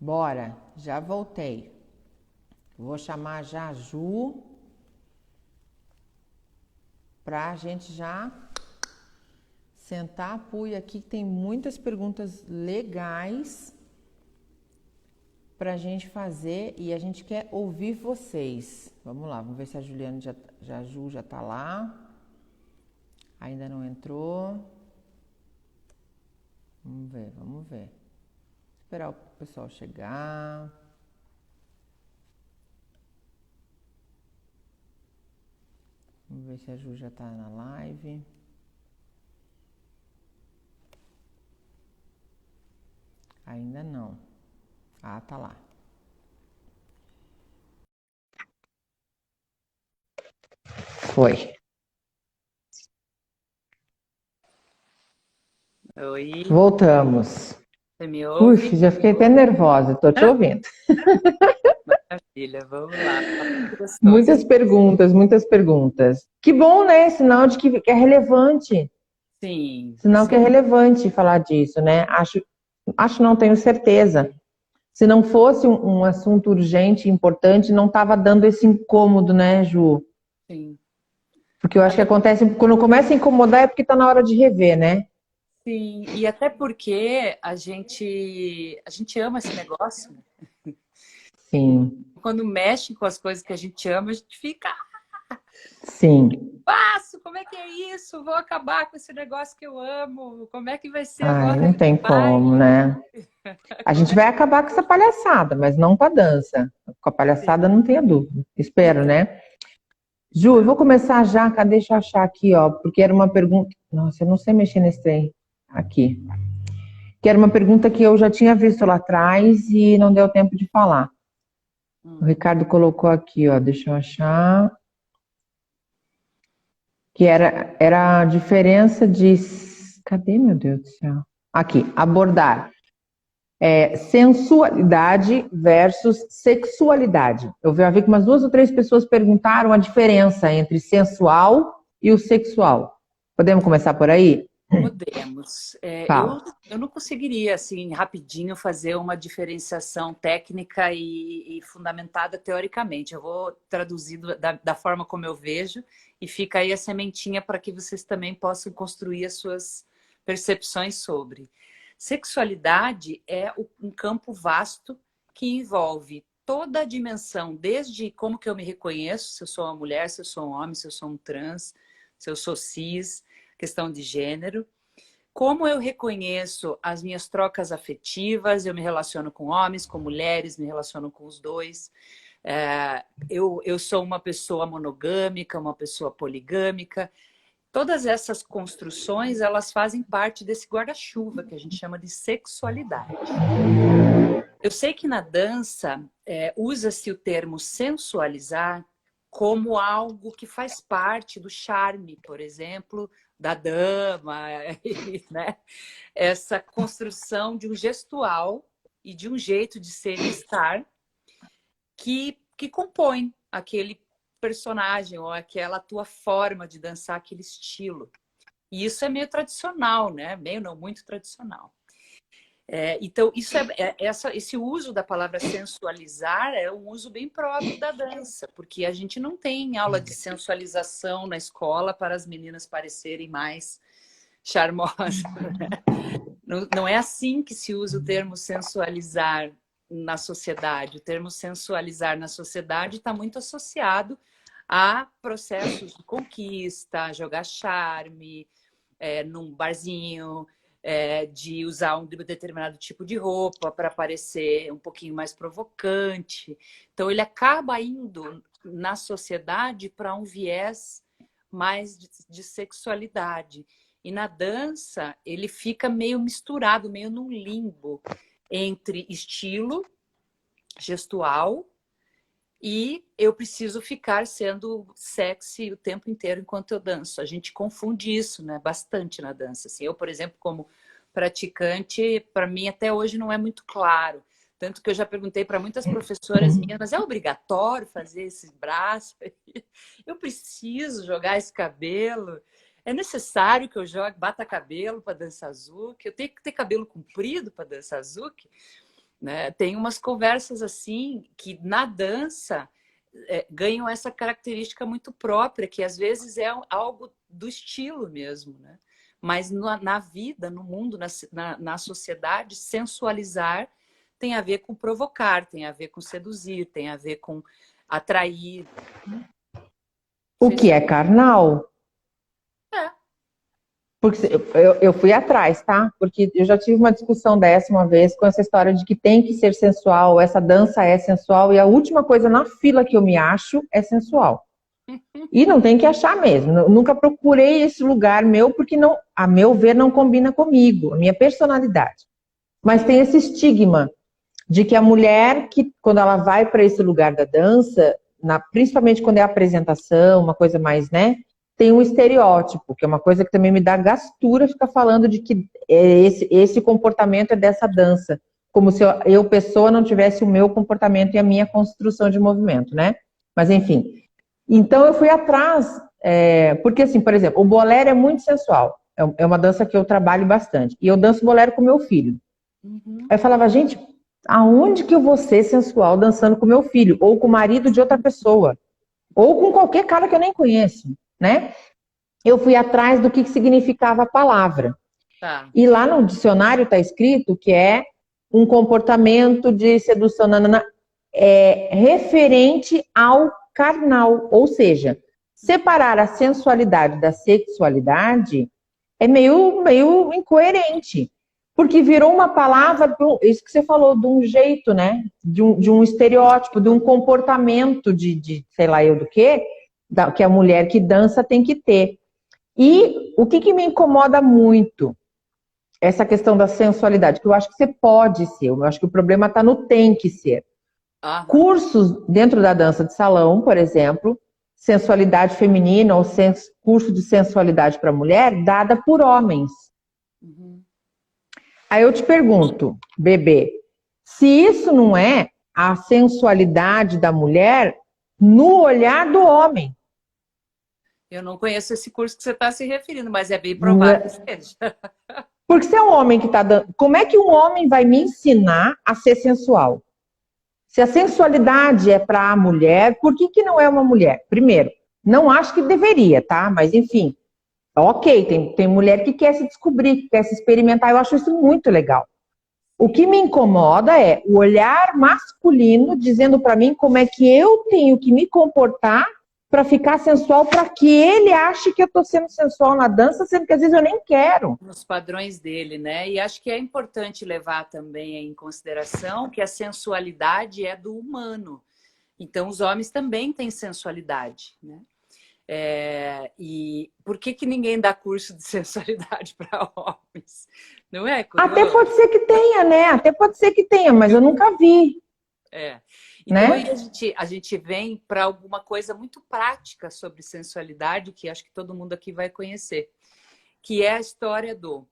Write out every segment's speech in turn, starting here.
Bora, já voltei. Vou chamar já a Ju pra gente já sentar a puia aqui, que tem muitas perguntas legais pra gente fazer e a gente quer ouvir vocês. Vamos lá, vamos ver se a Juliana a Ju já tá lá. Ainda não entrou. Vamos ver, vamos ver. Esperar o pessoal chegar. Vamos ver se a Ju já tá na live. Ainda não. Ah, tá lá. Foi. Oi, Voltamos. você me Puxa, ouve? já fiquei até nervosa, tô te Ah, ouvindo. maravilha, vamos lá. Papo gostoso. Muitas perguntas, muitas perguntas. Que bom, né? Sinal de que é relevante. Sim, Sinal que sim, é relevante falar disso, né? Acho não tenho certeza. Se não fosse um assunto urgente, importante, não estava dando esse incômodo, né, Ju? sim. Porque eu acho que Até, acontece, quando começa a incomodar é porque tá na hora de rever, né? sim, e até porque a gente ama esse negócio, né? Sim, Quando mexe com as coisas que a gente ama, a gente fica, sim. passo, como é que é isso? Vou acabar com esse negócio que eu amo. Como é que vai ser Ai, agora? não tem como, Vai? né? A Como gente é vai que... acabar com essa palhaçada, mas não com a dança. Com a palhaçada não tenha dúvida. Espero, Então, né? Ju, eu vou começar já, deixa eu achar aqui, ó, porque era uma pergunta. Nossa, eu não sei mexer nesse trem. Aqui. Que era uma pergunta que eu já tinha visto lá atrás e não deu tempo de falar. O hum, Ricardo colocou aqui, ó, deixa eu achar. Que era a diferença de. Cadê, meu Deus do céu? Aqui, abordar. Sensualidade versus sexualidade. Eu já vi que umas duas ou três pessoas perguntaram a diferença entre sensual e o sexual. Podemos começar por aí? podemos. Fala. Eu não conseguiria, assim, rapidinho fazer uma diferenciação técnica e fundamentada teoricamente. Eu vou traduzir da forma como eu vejo e fica aí a sementinha para que vocês também possam construir as suas percepções sobre. Sexualidade é um campo vasto que envolve toda a dimensão, desde como que eu me reconheço, se eu sou uma mulher, se eu sou um homem, se eu sou um trans, se eu sou cis, questão de gênero. Como eu reconheço as minhas trocas afetivas, eu me relaciono com homens, com mulheres, me relaciono com os dois. Eu sou uma pessoa monogâmica, uma pessoa poligâmica. Todas essas construções, elas fazem parte desse guarda-chuva que a gente chama de sexualidade. Eu sei que na dança usa-se o termo sensualizar como algo que faz parte do charme, por exemplo, da dama, né? Essa construção de um gestual e de um jeito de ser e estar que compõe aquele personagem ou aquela tua forma de dançar, aquele estilo. E isso é meio tradicional, né? Meio não muito tradicional. Então, esse uso da palavra sensualizar é um uso bem próprio da dança, porque a gente não tem aula de sensualização na escola para as meninas parecerem mais charmosas. Não, não é assim que se usa o termo sensualizar na sociedade. O termo sensualizar na sociedade está muito associado a processos de conquista, jogar charme, num barzinho, de usar um determinado tipo de roupa para parecer um pouquinho mais provocante. Então, ele acaba indo na sociedade para um viés mais de sexualidade. E na dança, ele fica meio misturado, meio num limbo entre estilo gestual e eu preciso ficar sendo sexy o tempo inteiro enquanto eu danço. A gente confunde isso, né, bastante na dança. Assim, eu, por exemplo, como praticante, para mim até hoje não é muito claro. Tanto que eu já perguntei para muitas professoras minhas, mas é obrigatório fazer esse braço? Eu preciso jogar esse cabelo? É necessário que eu jogue, bata cabelo para dançar zouk? Eu tenho que ter cabelo comprido para dançar zouk? né? Tem umas conversas assim que na dança ganham essa característica muito própria, que às vezes é algo do estilo mesmo, né? Mas na vida, no mundo, na sociedade, sensualizar tem a ver com provocar, tem a ver com seduzir, tem a ver com atrair. O que é carnal? É. Porque eu fui atrás, tá? Porque eu já tive uma discussão dessa uma vez com essa história de que tem que ser sensual, essa dança é sensual, e a última coisa na fila que eu me acho é sensual. E não tem que achar mesmo. Eu nunca procurei esse lugar meu, porque não, a meu ver não combina comigo, a minha personalidade. Mas tem esse estigma de que a mulher que, quando ela vai para esse lugar da dança, principalmente quando é apresentação, uma coisa mais, né? Tem um estereótipo, que é uma coisa que também me dá gastura ficar falando de que esse comportamento é dessa dança. Como se eu, pessoa, não tivesse o meu comportamento e a minha construção de movimento, né? Mas, enfim. Então, eu fui atrás, porque, assim, por exemplo, o bolero é muito sensual. É uma dança que eu trabalho bastante. E eu danço bolero com meu filho. Uhum. Aí eu falava, gente, aonde que eu vou ser sensual dançando com meu filho? Ou com o marido de outra pessoa? Ou com qualquer cara que eu nem conheço, né? Eu fui atrás do que significava a palavra. Tá. E lá no dicionário está escrito que é um comportamento de sedução referente ao carnal. Ou seja, separar a sensualidade da sexualidade é meio incoerente. Porque virou uma palavra, isso que você falou, de um jeito, né? De um estereótipo, de um comportamento de sei lá eu do quê, que a mulher que dança tem que ter. E o que me incomoda muito, essa questão da sensualidade, que eu acho que você pode ser, eu acho que o problema está no tem que ser. Aham. Cursos dentro da dança de salão, por exemplo, sensualidade feminina ou curso de sensualidade para mulher, dada por homens. Uhum. Aí eu te pergunto, bebê, se isso não é a sensualidade da mulher no olhar do homem. Eu não conheço esse curso que você está se referindo, mas é bem provável que seja. Porque se é um homem que está dando. Como é que um homem vai me ensinar a ser sensual? Se a sensualidade é para a mulher, por que não é uma mulher? Primeiro, não acho que deveria, tá? Mas enfim, ok, tem mulher que quer se descobrir, que quer se experimentar, eu acho isso muito legal. O que me incomoda é o olhar masculino dizendo para mim como é que eu tenho que me comportar para ficar sensual, para que ele ache que eu estou sendo sensual na dança, sendo que às vezes eu nem quero. Nos padrões dele, né? E acho que é importante levar também em consideração que a sensualidade é do humano. Então, os homens também têm sensualidade, né? E por que ninguém dá curso de sensualidade para homens? Não é curioso? Até pode ser que tenha, né? Até pode ser que tenha, mas eu nunca vi. Então, né? aí a gente vem para alguma coisa muito prática sobre sensualidade, que acho que todo mundo aqui vai conhecer, que é a história do...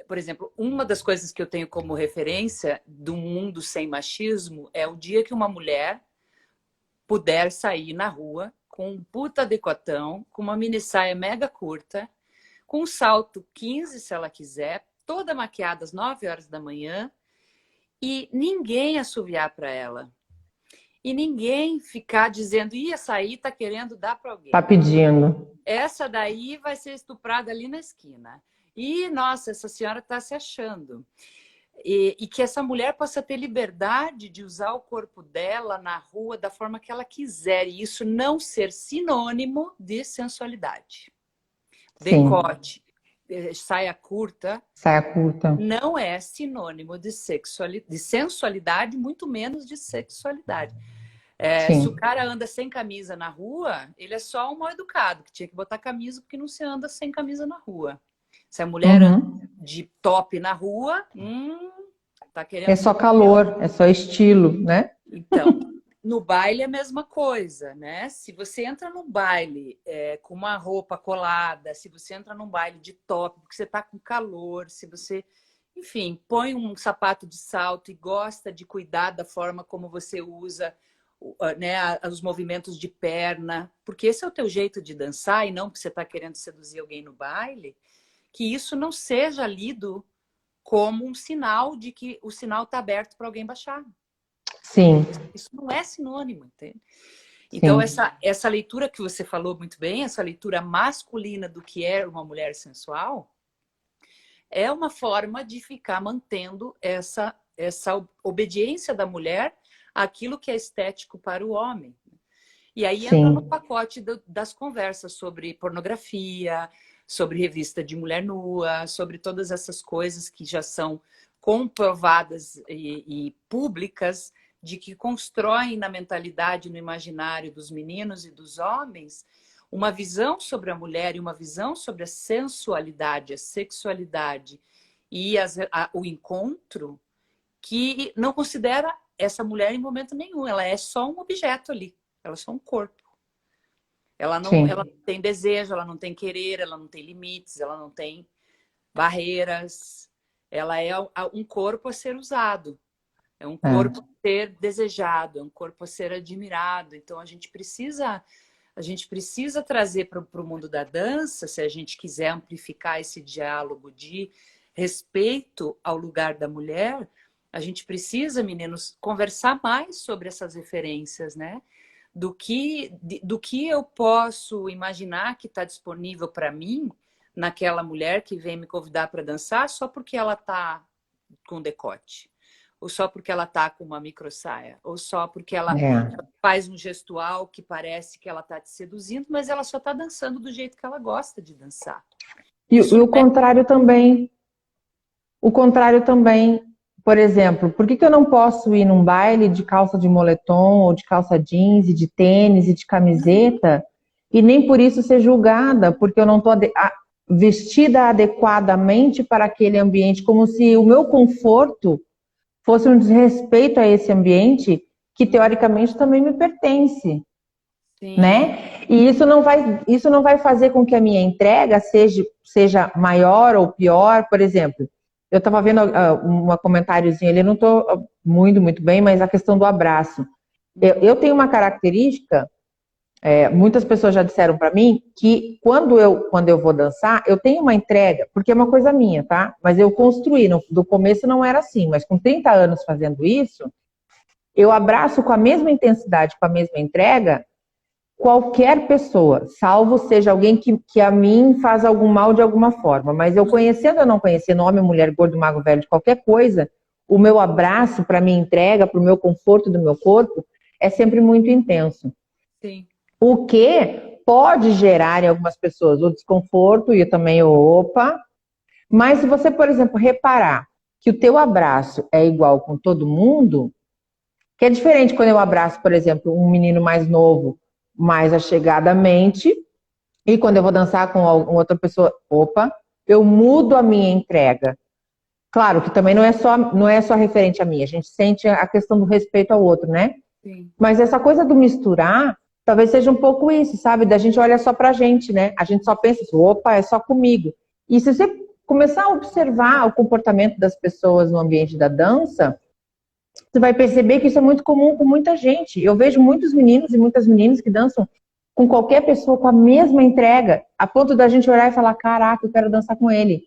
por exemplo, uma das coisas que eu tenho como referência do mundo sem machismo é o dia que uma mulher puder sair na rua com um puta decotão, com uma mini saia mega curta, com um salto 15, se ela quiser, toda maquiada às 9 horas da manhã, e ninguém assoviar para ela. E ninguém ficar dizendo, essa aí tá querendo dar para alguém. Tá pedindo. Essa daí vai ser estuprada ali na esquina. E, nossa, essa senhora está se achando. E que essa mulher possa ter liberdade de usar o corpo dela na rua da forma que ela quiser. E isso não ser sinônimo de sensualidade. Sim. Decote, saia curta. Saia curta. Não é sinônimo de sensualidade, muito menos de sexualidade. Se o cara anda sem camisa na rua, ele é só um mal educado, que tinha que botar camisa porque não se anda sem camisa na rua. Se a mulher anda de top na rua, tá querendo... É só calor, é só estilo, né? Então, no baile é a mesma coisa, né? Se você entra no baile com uma roupa colada, se você entra num baile de top porque você tá com calor, se você, enfim, põe um sapato de salto e gosta de cuidar da forma como você usa, né, os movimentos de perna, porque esse é o teu jeito de dançar e não porque você está querendo seduzir alguém no baile, que isso não seja lido como um sinal de que o sinal está aberto para alguém baixar. Sim. Isso não é sinônimo, entende? Então, Sim. essa leitura que você falou muito bem, essa leitura masculina do que é uma mulher sensual, é uma forma de ficar mantendo essa obediência da mulher àquilo que é estético para o homem. E aí entra no Sim. pacote das conversas sobre pornografia, sobre revista de mulher nua, sobre todas essas coisas que já são comprovadas e públicas, de que constroem na mentalidade, no imaginário dos meninos e dos homens, uma visão sobre a mulher e uma visão sobre a sensualidade, a sexualidade e o encontro, que não considera essa mulher em momento nenhum. Ela é só um objeto ali. Ela é só um corpo. Ela não tem desejo, ela não tem querer, ela não tem limites, ela não tem barreiras. Ela é um corpo a ser usado. É um corpo a ser desejado, é um corpo a ser admirado. Então a gente precisa trazer para o mundo da dança, se a gente quiser amplificar esse diálogo de respeito ao lugar da mulher, a gente precisa, meninos, conversar mais sobre essas referências, né? Do que eu posso imaginar que está disponível para mim naquela mulher que vem me convidar para dançar só porque ela está com decote, ou só porque ela está com uma microsaia, ou só porque ela faz um gestual que parece que ela está te seduzindo, mas ela só está dançando do jeito que ela gosta de dançar. E o contrário também. O contrário também. Por exemplo, por que eu não posso ir num baile de calça de moletom, ou de calça jeans, e de tênis, e de camiseta, e nem por isso ser julgada, porque eu não estou vestida adequadamente para aquele ambiente, como se o meu conforto fosse um desrespeito a esse ambiente que, teoricamente, também me pertence. Sim. Né? E isso não vai fazer com que a minha entrega seja maior ou pior. Por exemplo, eu estava vendo um comentáriozinho ali, não estou muito bem, mas a questão do abraço. Eu tenho uma característica, muitas pessoas já disseram para mim, que quando eu vou dançar, eu tenho uma entrega, porque é uma coisa minha, tá? Mas eu construí, do começo não era assim, mas com 30 anos fazendo isso, eu abraço com a mesma intensidade, com a mesma entrega, qualquer pessoa, salvo seja alguém que a mim faz algum mal de alguma forma. Mas eu conhecendo ou não conhecendo, homem, mulher, gordo, magro, velho, de qualquer coisa, o meu abraço para minha entrega, para o meu conforto do meu corpo, é sempre muito intenso. Sim. O que pode gerar em algumas pessoas o desconforto e também o opa. Mas se você, por exemplo, reparar que o teu abraço é igual com todo mundo, que é diferente quando eu abraço, por exemplo, um menino mais novo, mais achegadamente, e quando eu vou dançar com outra pessoa, eu mudo a minha entrega. Claro que também não é só referente a mim, a gente sente a questão do respeito ao outro, né? Sim. Mas essa coisa do misturar, talvez seja um pouco isso, sabe? Da gente olha só pra gente, né? A gente só pensa assim, é só comigo. E se você começar a observar o comportamento das pessoas no ambiente da dança, você vai perceber que isso é muito comum com muita gente. Eu vejo muitos meninos e muitas meninas que dançam com qualquer pessoa com a mesma entrega, a ponto da gente olhar e falar, caraca, eu quero dançar com ele.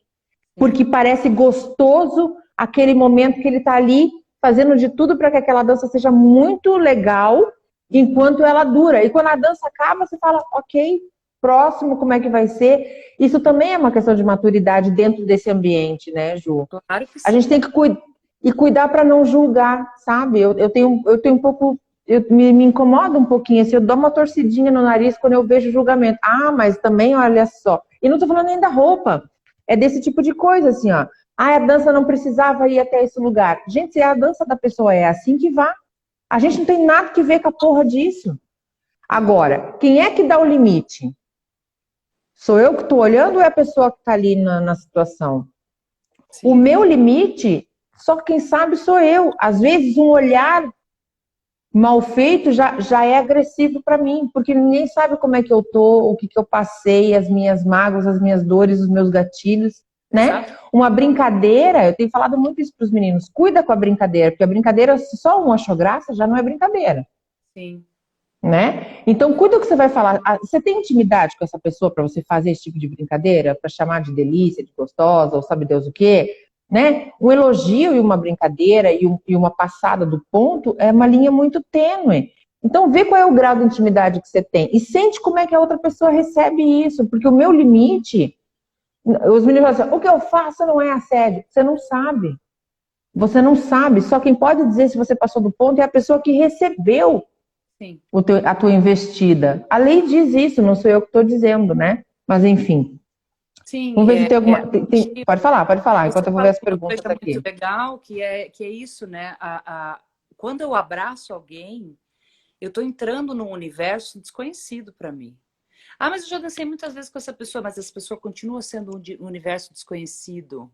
Porque parece gostoso aquele momento que ele está ali fazendo de tudo para que aquela dança seja muito legal enquanto ela dura. E quando a dança acaba, você fala, ok, próximo, como é que vai ser? Isso também é uma questão de maturidade dentro desse ambiente, né, Ju? Claro que sim. A gente tem que cuidar para não julgar, sabe? Eu tenho um pouco, me incomoda um pouquinho, assim, eu dou uma torcidinha no nariz quando eu vejo julgamento. Mas também, olha só. E não estou falando nem da roupa. É desse tipo de coisa, assim, ó. A dança não precisava ir até esse lugar. Gente, se a dança da pessoa é assim, que vá. A gente não tem nada que ver com a porra disso. Agora, quem é que dá o limite? Sou eu que estou olhando ou é a pessoa que está ali na situação? Sim. O meu limite, só quem sabe sou eu. Às vezes um olhar mal feito já é agressivo para mim, porque ninguém sabe como é que eu tô, o que eu passei, as minhas mágoas, as minhas dores, os meus gatilhos, né? Exato. Uma brincadeira, eu tenho falado muito isso para os meninos, cuida com a brincadeira, porque a brincadeira, se só um achou graça, já não é brincadeira. Sim. Né? Então, cuida o que você vai falar. Você tem intimidade com essa pessoa para você fazer esse tipo de brincadeira, para chamar de delícia, de gostosa, ou sabe Deus o quê? né? Um elogio e uma brincadeira e uma passada do ponto é uma linha muito tênue. Então, vê qual é o grau de intimidade que você tem e sente como é que a outra pessoa recebe isso, porque o meu limite, os meninos falam assim, o que eu faço não é assédio. Você não sabe. Você não sabe. Só quem pode dizer se você passou do ponto é a pessoa que recebeu Sim. a tua investida. A lei diz isso, não sou eu que estou dizendo, né? Mas enfim. Sim, Vamos ver se tem alguma. Pode falar, você enquanto eu vou ver falou as uma perguntas coisa muito aqui. legal, que é isso, né? Quando eu abraço alguém, eu estou entrando num universo desconhecido para mim. Ah, mas eu já dancei muitas vezes com essa pessoa, mas essa pessoa continua sendo um universo desconhecido.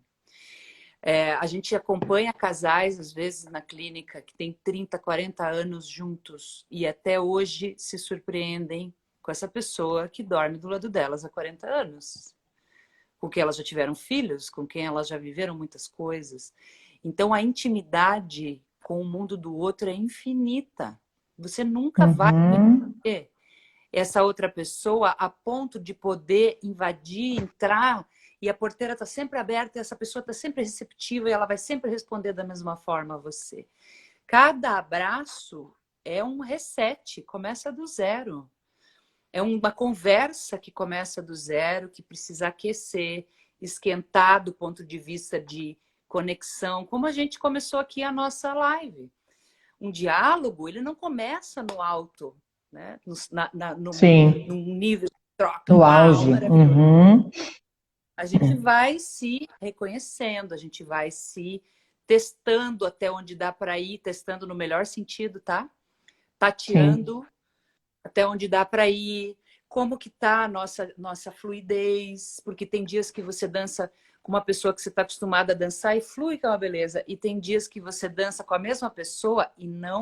A gente acompanha casais, às vezes, na clínica, que tem 30, 40 anos juntos e até hoje se surpreendem com essa pessoa que dorme do lado delas há 40 anos. Com quem elas já tiveram filhos, com quem elas já viveram muitas coisas. Então, a intimidade com o mundo do outro é infinita. Você nunca vai Uhum. conhecer essa outra pessoa a ponto de poder invadir, entrar, e a porteira está sempre aberta, e essa pessoa está sempre receptiva e ela vai sempre responder da mesma forma a você. Cada abraço é um reset, começa do zero. É uma conversa que começa do zero, que precisa aquecer, esquentar do ponto de vista de conexão, como a gente começou aqui a nossa live. Um diálogo, ele não começa no alto, né? Sim, Num nível de troca, no uau, auge. maravilhoso. Uhum. A gente vai se reconhecendo, a gente vai se testando até onde dá para ir, testando no melhor sentido, tá? Sim, Tateando até onde dá para ir, como que tá a nossa fluidez, porque tem dias que você dança com uma pessoa que você está acostumada a dançar e flui, que é uma beleza, e tem dias que você dança com a mesma pessoa e não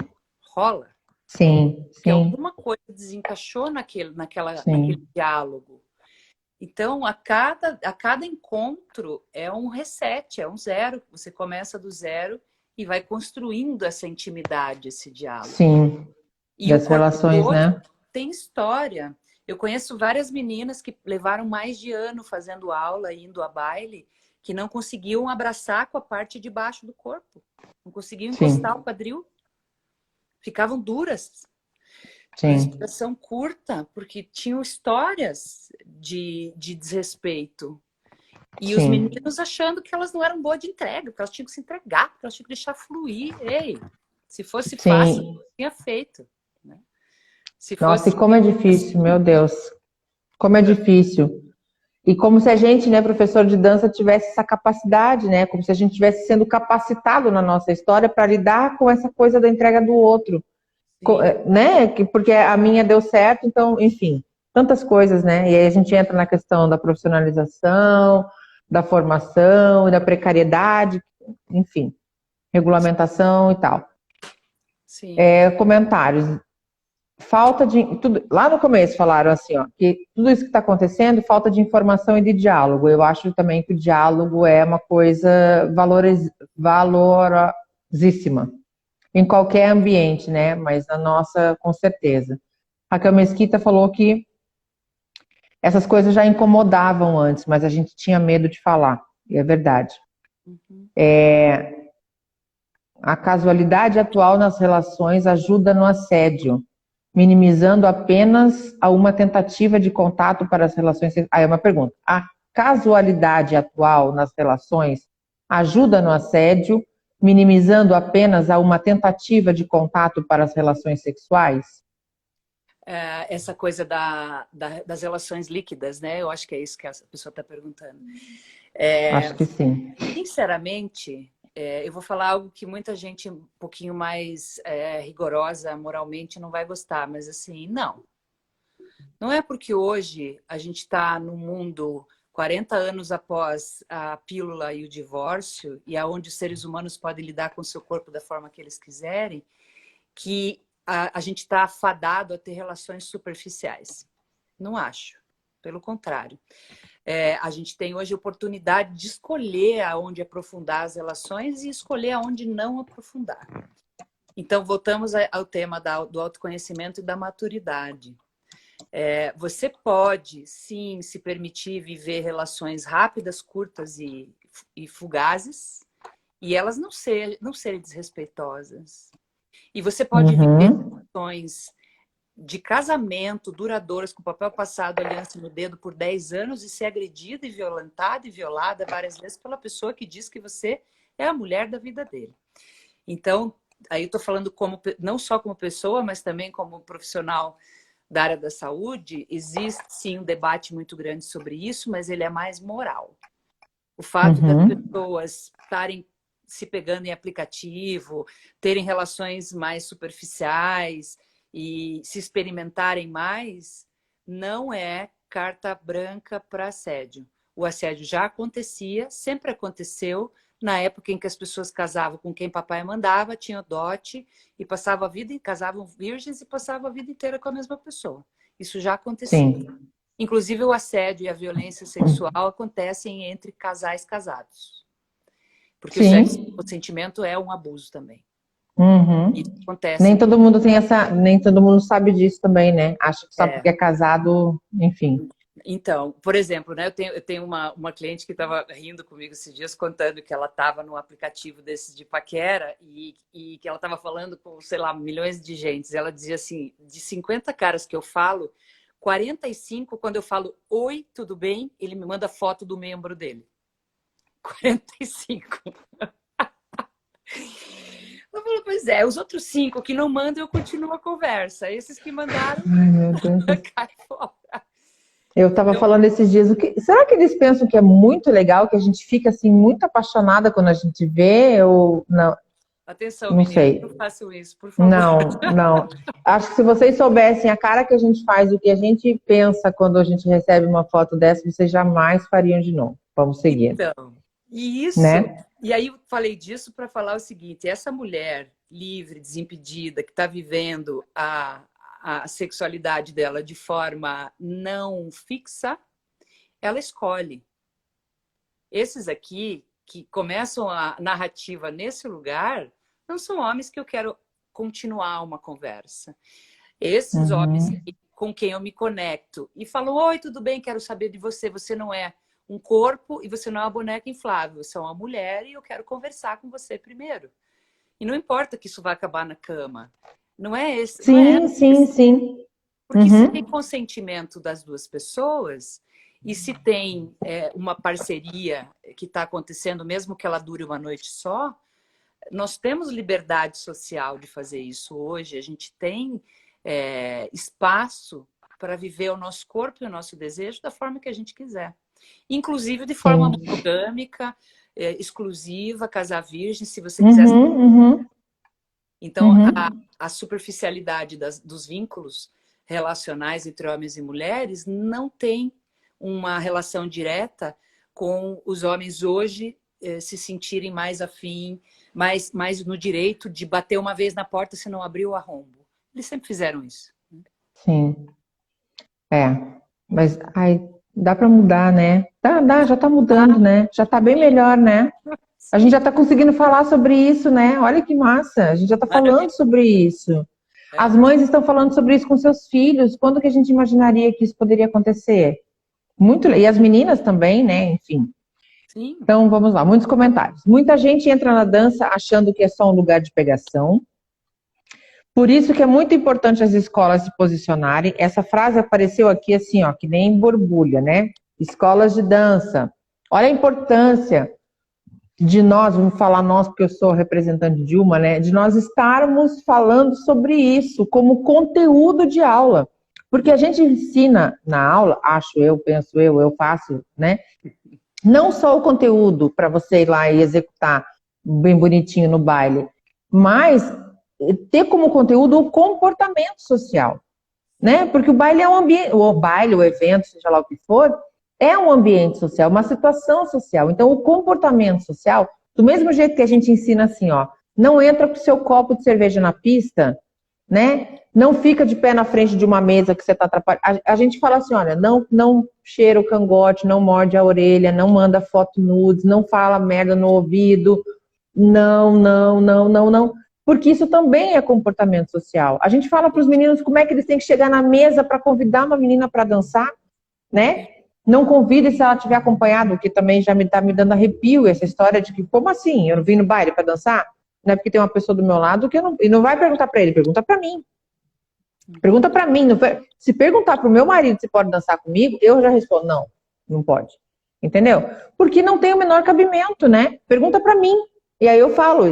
rola, porque sim, alguma coisa desencaixou naquele sim, diálogo. Então, a cada encontro é um reset, é um zero. Você começa do zero e vai construindo essa intimidade, esse diálogo. sim. E o Das corpo do relações, outro né? tem história. Eu conheço várias meninas que levaram mais de ano fazendo aula, indo a baile, que não conseguiam abraçar com a parte de baixo do corpo. Não conseguiam Sim, encostar o quadril. Ficavam duras. sim, Respiração curta, porque tinham histórias de desrespeito. E os sim. meninos achando que elas não eram boas de entrega, que elas tinham que se entregar, que elas tinham que deixar fluir. Ei, se fosse fácil, Sim. eu tinha feito. Né? Se Nossa, e fosse como é difícil, meu assim, Deus. Como é difícil. E como se a gente, né, professor de dança, tivesse essa capacidade, né? Como se a gente estivesse sendo capacitado na nossa história para lidar com essa coisa da entrega do outro, sim, né? Porque a minha deu certo, então, enfim, tantas coisas, né? E aí a gente entra na questão da profissionalização, da formação e da precariedade, enfim, regulamentação e tal. sim. Comentários. Falta de. Tudo, lá no começo falaram assim, ó, que tudo isso que está acontecendo, falta de informação e de diálogo. Eu acho também que o diálogo é uma coisa valorosíssima em qualquer ambiente, né? Mas na nossa, com certeza. Raquel Mesquita falou que essas coisas já incomodavam antes, mas a gente tinha medo de falar. E é verdade. Uhum. A casualidade atual nas relações ajuda no assédio, minimizando apenas a uma tentativa de contato para as relações. Aí é uma pergunta. A casualidade atual nas relações ajuda no assédio, minimizando apenas a uma tentativa de contato para as relações sexuais? Essa coisa das relações líquidas, né? Eu acho que é isso que a pessoa está perguntando. Acho que sim. Sinceramente, eu vou falar algo que muita gente um pouquinho mais rigorosa moralmente não vai gostar, mas assim, não. Não é porque hoje a gente está no mundo 40 anos após a pílula e o divórcio, e aonde os seres humanos podem lidar com o seu corpo da forma que eles quiserem, que a gente está afadado a ter relações superficiais. Não acho. Pelo contrário. A gente tem hoje a oportunidade de escolher aonde aprofundar as relações e escolher aonde não aprofundar. Então, voltamos ao tema do autoconhecimento e da maturidade. Você pode, sim, se permitir viver relações rápidas, curtas e fugazes, E elas não serem desrespeitosas. E você pode viver situações de casamento duradouras com papel passado, aliança no dedo por 10 anos e ser agredida e violentada e violada várias vezes pela pessoa que diz que você é a mulher da vida dele. Então, aí eu estou falando não só como pessoa, mas também como profissional da área da saúde. Existe sim um debate muito grande sobre isso, mas ele é mais moral. O fato das pessoas estarem se pegando em aplicativo, terem relações mais superficiais e se experimentarem mais, não é carta branca para assédio. O assédio já acontecia, sempre aconteceu, na época em que as pessoas casavam com quem papai mandava, tinham dote e casavam virgens e passavam a vida inteira com a mesma pessoa. Isso já acontecia. Sim. Inclusive o assédio e a violência sexual acontecem entre casais casados. Porque o sentimento é um abuso também. Isso acontece. Nem todo mundo nem todo mundo sabe disso também, né? Acha que só porque é casado, enfim. Então, por exemplo, né, eu tenho uma cliente que estava rindo comigo esses dias, contando que ela estava num aplicativo desses de paquera e que ela estava falando com, sei lá, milhões de gente. Ela dizia assim, de 50 caras que eu falo, 45, quando eu falo oi, tudo bem, ele me manda foto do membro dele. 45. Eu falo, pois é, os outros 5 que não mandam, eu continuo a conversa. Esses que mandaram, cai fora. Eu estava falando esses dias, será que eles pensam que é muito legal, que a gente fica assim muito apaixonada quando a gente vê ou não? Atenção, não meninas, sei. não façam isso, por favor. Não. Acho que se vocês soubessem a cara que a gente faz, o que a gente pensa quando a gente recebe uma foto dessa, vocês jamais fariam de novo. Vamos seguir. Então, e isso, né? E aí eu falei disso para falar o seguinte, essa mulher livre, desimpedida, que está vivendo a sexualidade dela de forma não fixa, ela escolhe. Esses aqui, que começam a narrativa nesse lugar, não são homens que eu quero continuar uma conversa. Esses homens com quem eu me conecto e falo, oi, tudo bem, quero saber de você, você não é um corpo e você não é uma boneca inflável, você é uma mulher e eu quero conversar com você primeiro. E não importa que isso vai acabar na cama. Não é esse. Sim. Porque se tem consentimento das duas pessoas e se tem uma parceria que está acontecendo, mesmo que ela dure uma noite só, nós temos liberdade social de fazer isso hoje. A gente tem espaço para viver o nosso corpo e o nosso desejo da forma que a gente quiser. Inclusive de forma monogâmica, exclusiva, casar virgem, se você quiser. Então, a superficialidade dos vínculos relacionais entre homens e mulheres não tem uma relação direta com os homens hoje se sentirem mais afim, mais no direito de bater uma vez na porta se não abrir o arrombo. Eles sempre fizeram isso. Sim. Mas dá para mudar, né? Já está mudando, né? Já está bem melhor, né? A gente já está conseguindo falar sobre isso, né? Olha que massa, a gente já está falando sobre isso. As mães estão falando sobre isso com seus filhos. Quando que a gente imaginaria que isso poderia acontecer? E as meninas também, né? Enfim. Sim. Então, vamos lá. Muitos comentários. Muita gente entra na dança achando que é só um lugar de pegação. Por isso que é muito importante as escolas se posicionarem. Essa frase apareceu aqui assim, ó, que nem borbulha, né? Escolas de dança. Olha a importância de nós, vamos falar nós porque eu sou representante de uma, né? De nós estarmos falando sobre isso como conteúdo de aula. Porque a gente ensina na aula, acho eu, penso eu faço, né? Não só o conteúdo para você ir lá e executar bem bonitinho no baile, mas ter como conteúdo o comportamento social, né? Porque o baile é um ambiente, o evento, seja lá o que for, é um ambiente social, uma situação social. Então, o comportamento social, do mesmo jeito que a gente ensina assim, ó, não entra com o seu copo de cerveja na pista, né? Não fica de pé na frente de uma mesa que você está atrapalhando. A gente fala assim, olha, não cheira o cangote, não morde a orelha, não manda foto nudes, não fala merda no ouvido, não. Porque isso também é comportamento social. A gente fala para os meninos como é que eles têm que chegar na mesa para convidar uma menina para dançar, né? Não convide se ela tiver acompanhado, que também já tá me dando arrepio essa história de que, como assim? Eu não vim no baile para dançar? Não é porque tem uma pessoa do meu lado que eu não... E não vai perguntar para ele, pergunta para mim. Pergunta para mim. Se perguntar para o meu marido se pode dançar comigo, eu já respondo, não, não pode. Entendeu? Porque não tem o menor cabimento, né? Pergunta para mim. E aí eu falo,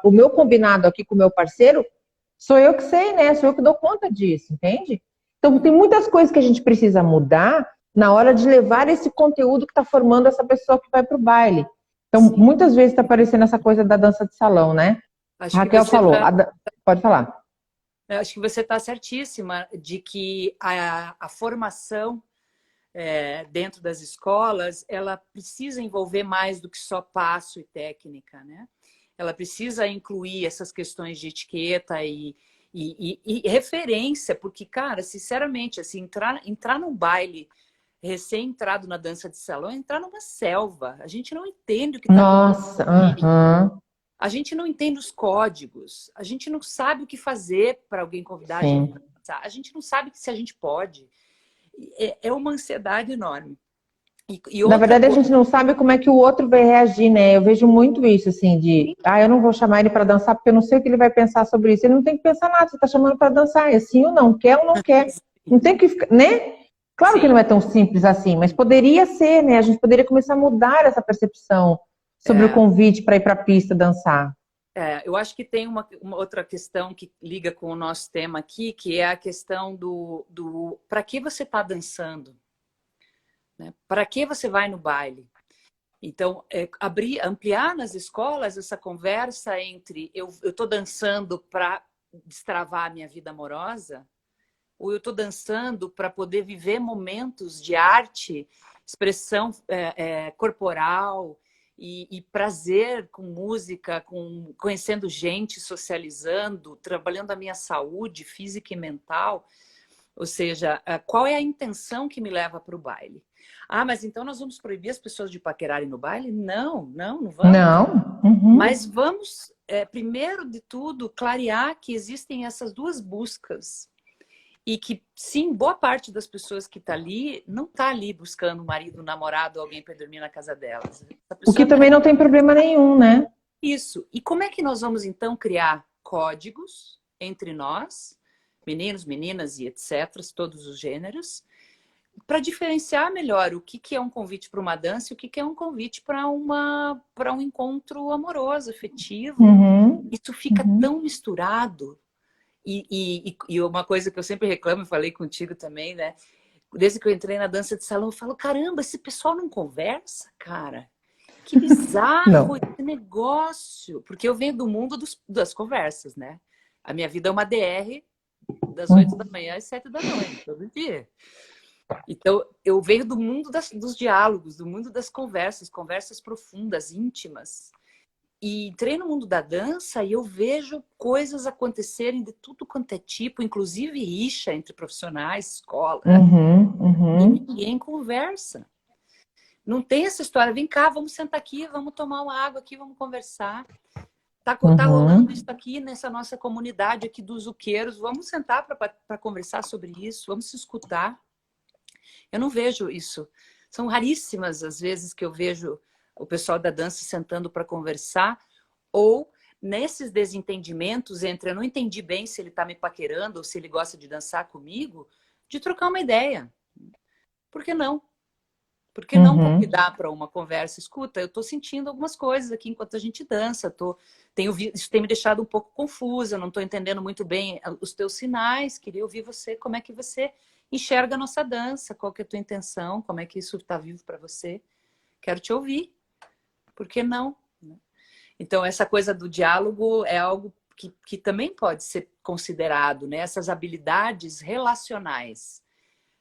o meu combinado aqui com o meu parceiro, sou eu que sei, né? Sou eu que dou conta disso, entende? Então tem muitas coisas que a gente precisa mudar na hora de levar esse conteúdo que está formando essa pessoa que vai para o baile. Então, Sim. muitas vezes está aparecendo essa coisa da dança de salão, né? Acho a Raquel falou, tá... pode falar. Acho que você está certíssima de que a formação dentro das escolas, ela precisa envolver mais do que só passo e técnica, né? Ela precisa incluir essas questões de etiqueta e referência, porque, cara, sinceramente, assim, entrar num baile recém-entrado na dança de salão é entrar numa selva. A gente não entende o que está acontecendo. A gente não entende os códigos. A gente não sabe o que fazer para alguém convidar a gente para dançar. A gente não sabe se a gente pode. É uma ansiedade enorme. Na verdade, a gente não sabe como é que o outro vai reagir, né? Eu vejo muito isso, assim, eu não vou chamar ele para dançar porque eu não sei o que ele vai pensar sobre isso. Ele não tem que pensar nada, você está chamando para dançar, é sim ou não, quer ou não quer. Não tem que ficar, né? Claro que não é tão simples assim, mas poderia ser, né? A gente poderia começar a mudar essa percepção sobre o convite para ir para a pista dançar. Eu acho que tem uma outra questão que liga com o nosso tema aqui, que é a questão do para que você está dançando? Né? Para que você vai no baile? Então, ampliar nas escolas essa conversa entre eu estou dançando para destravar a minha vida amorosa, ou eu estou dançando para poder viver momentos de arte, expressão corporal e prazer com música, conhecendo gente, socializando, trabalhando a minha saúde física e mental. Ou seja, qual é a intenção que me leva para o baile? Ah, mas então nós vamos proibir as pessoas de paquerarem no baile? Não vamos. Não. Uhum. Mas vamos, primeiro de tudo, clarear que existem essas duas buscas. E que, sim, boa parte das pessoas que está ali, não está ali buscando um marido, um namorado, alguém para dormir na casa delas. O que também não tem problema nenhum, né? Isso. E como é que nós vamos, então, criar códigos entre nós, meninos, meninas e etc., todos os gêneros, para diferenciar melhor o que é um convite para uma dança e o que é um convite para um encontro amoroso, afetivo. Isso fica tão misturado. E uma coisa que eu sempre reclamo, e falei contigo também, né? Desde que eu entrei na dança de salão, eu falo, caramba, esse pessoal não conversa, cara? Que bizarro esse negócio. Porque eu venho do mundo das conversas, né? A minha vida é uma DR das 8 da manhã às 7 da noite, todo dia. Então, eu venho do mundo dos diálogos, do mundo das conversas profundas, íntimas. E entrei no mundo da dança e eu vejo coisas acontecerem de tudo quanto é tipo, inclusive rixa entre profissionais, escola. E ninguém conversa. Não tem essa história, vem cá, vamos sentar aqui, vamos tomar uma água aqui, vamos conversar. Tá rolando isso aqui nessa nossa comunidade aqui dos uqueiros, vamos sentar para conversar sobre isso, vamos se escutar. Eu não vejo isso. São raríssimas as vezes que eu vejo o pessoal da dança sentando para conversar, ou nesses desentendimentos entre eu não entendi bem se ele está me paquerando ou se ele gosta de dançar comigo, de trocar uma ideia. Por que não? Por que não convidar para uma conversa? Escuta, eu estou sentindo algumas coisas aqui enquanto a gente dança, isso tem me deixado um pouco confusa, não estou entendendo muito bem os teus sinais, queria ouvir você, como é que você enxerga a nossa dança, qual que é a tua intenção, como é que isso está vivo para você. Quero te ouvir. Por que não? Então, essa coisa do diálogo é algo que também pode ser considerado, né? Essas habilidades relacionais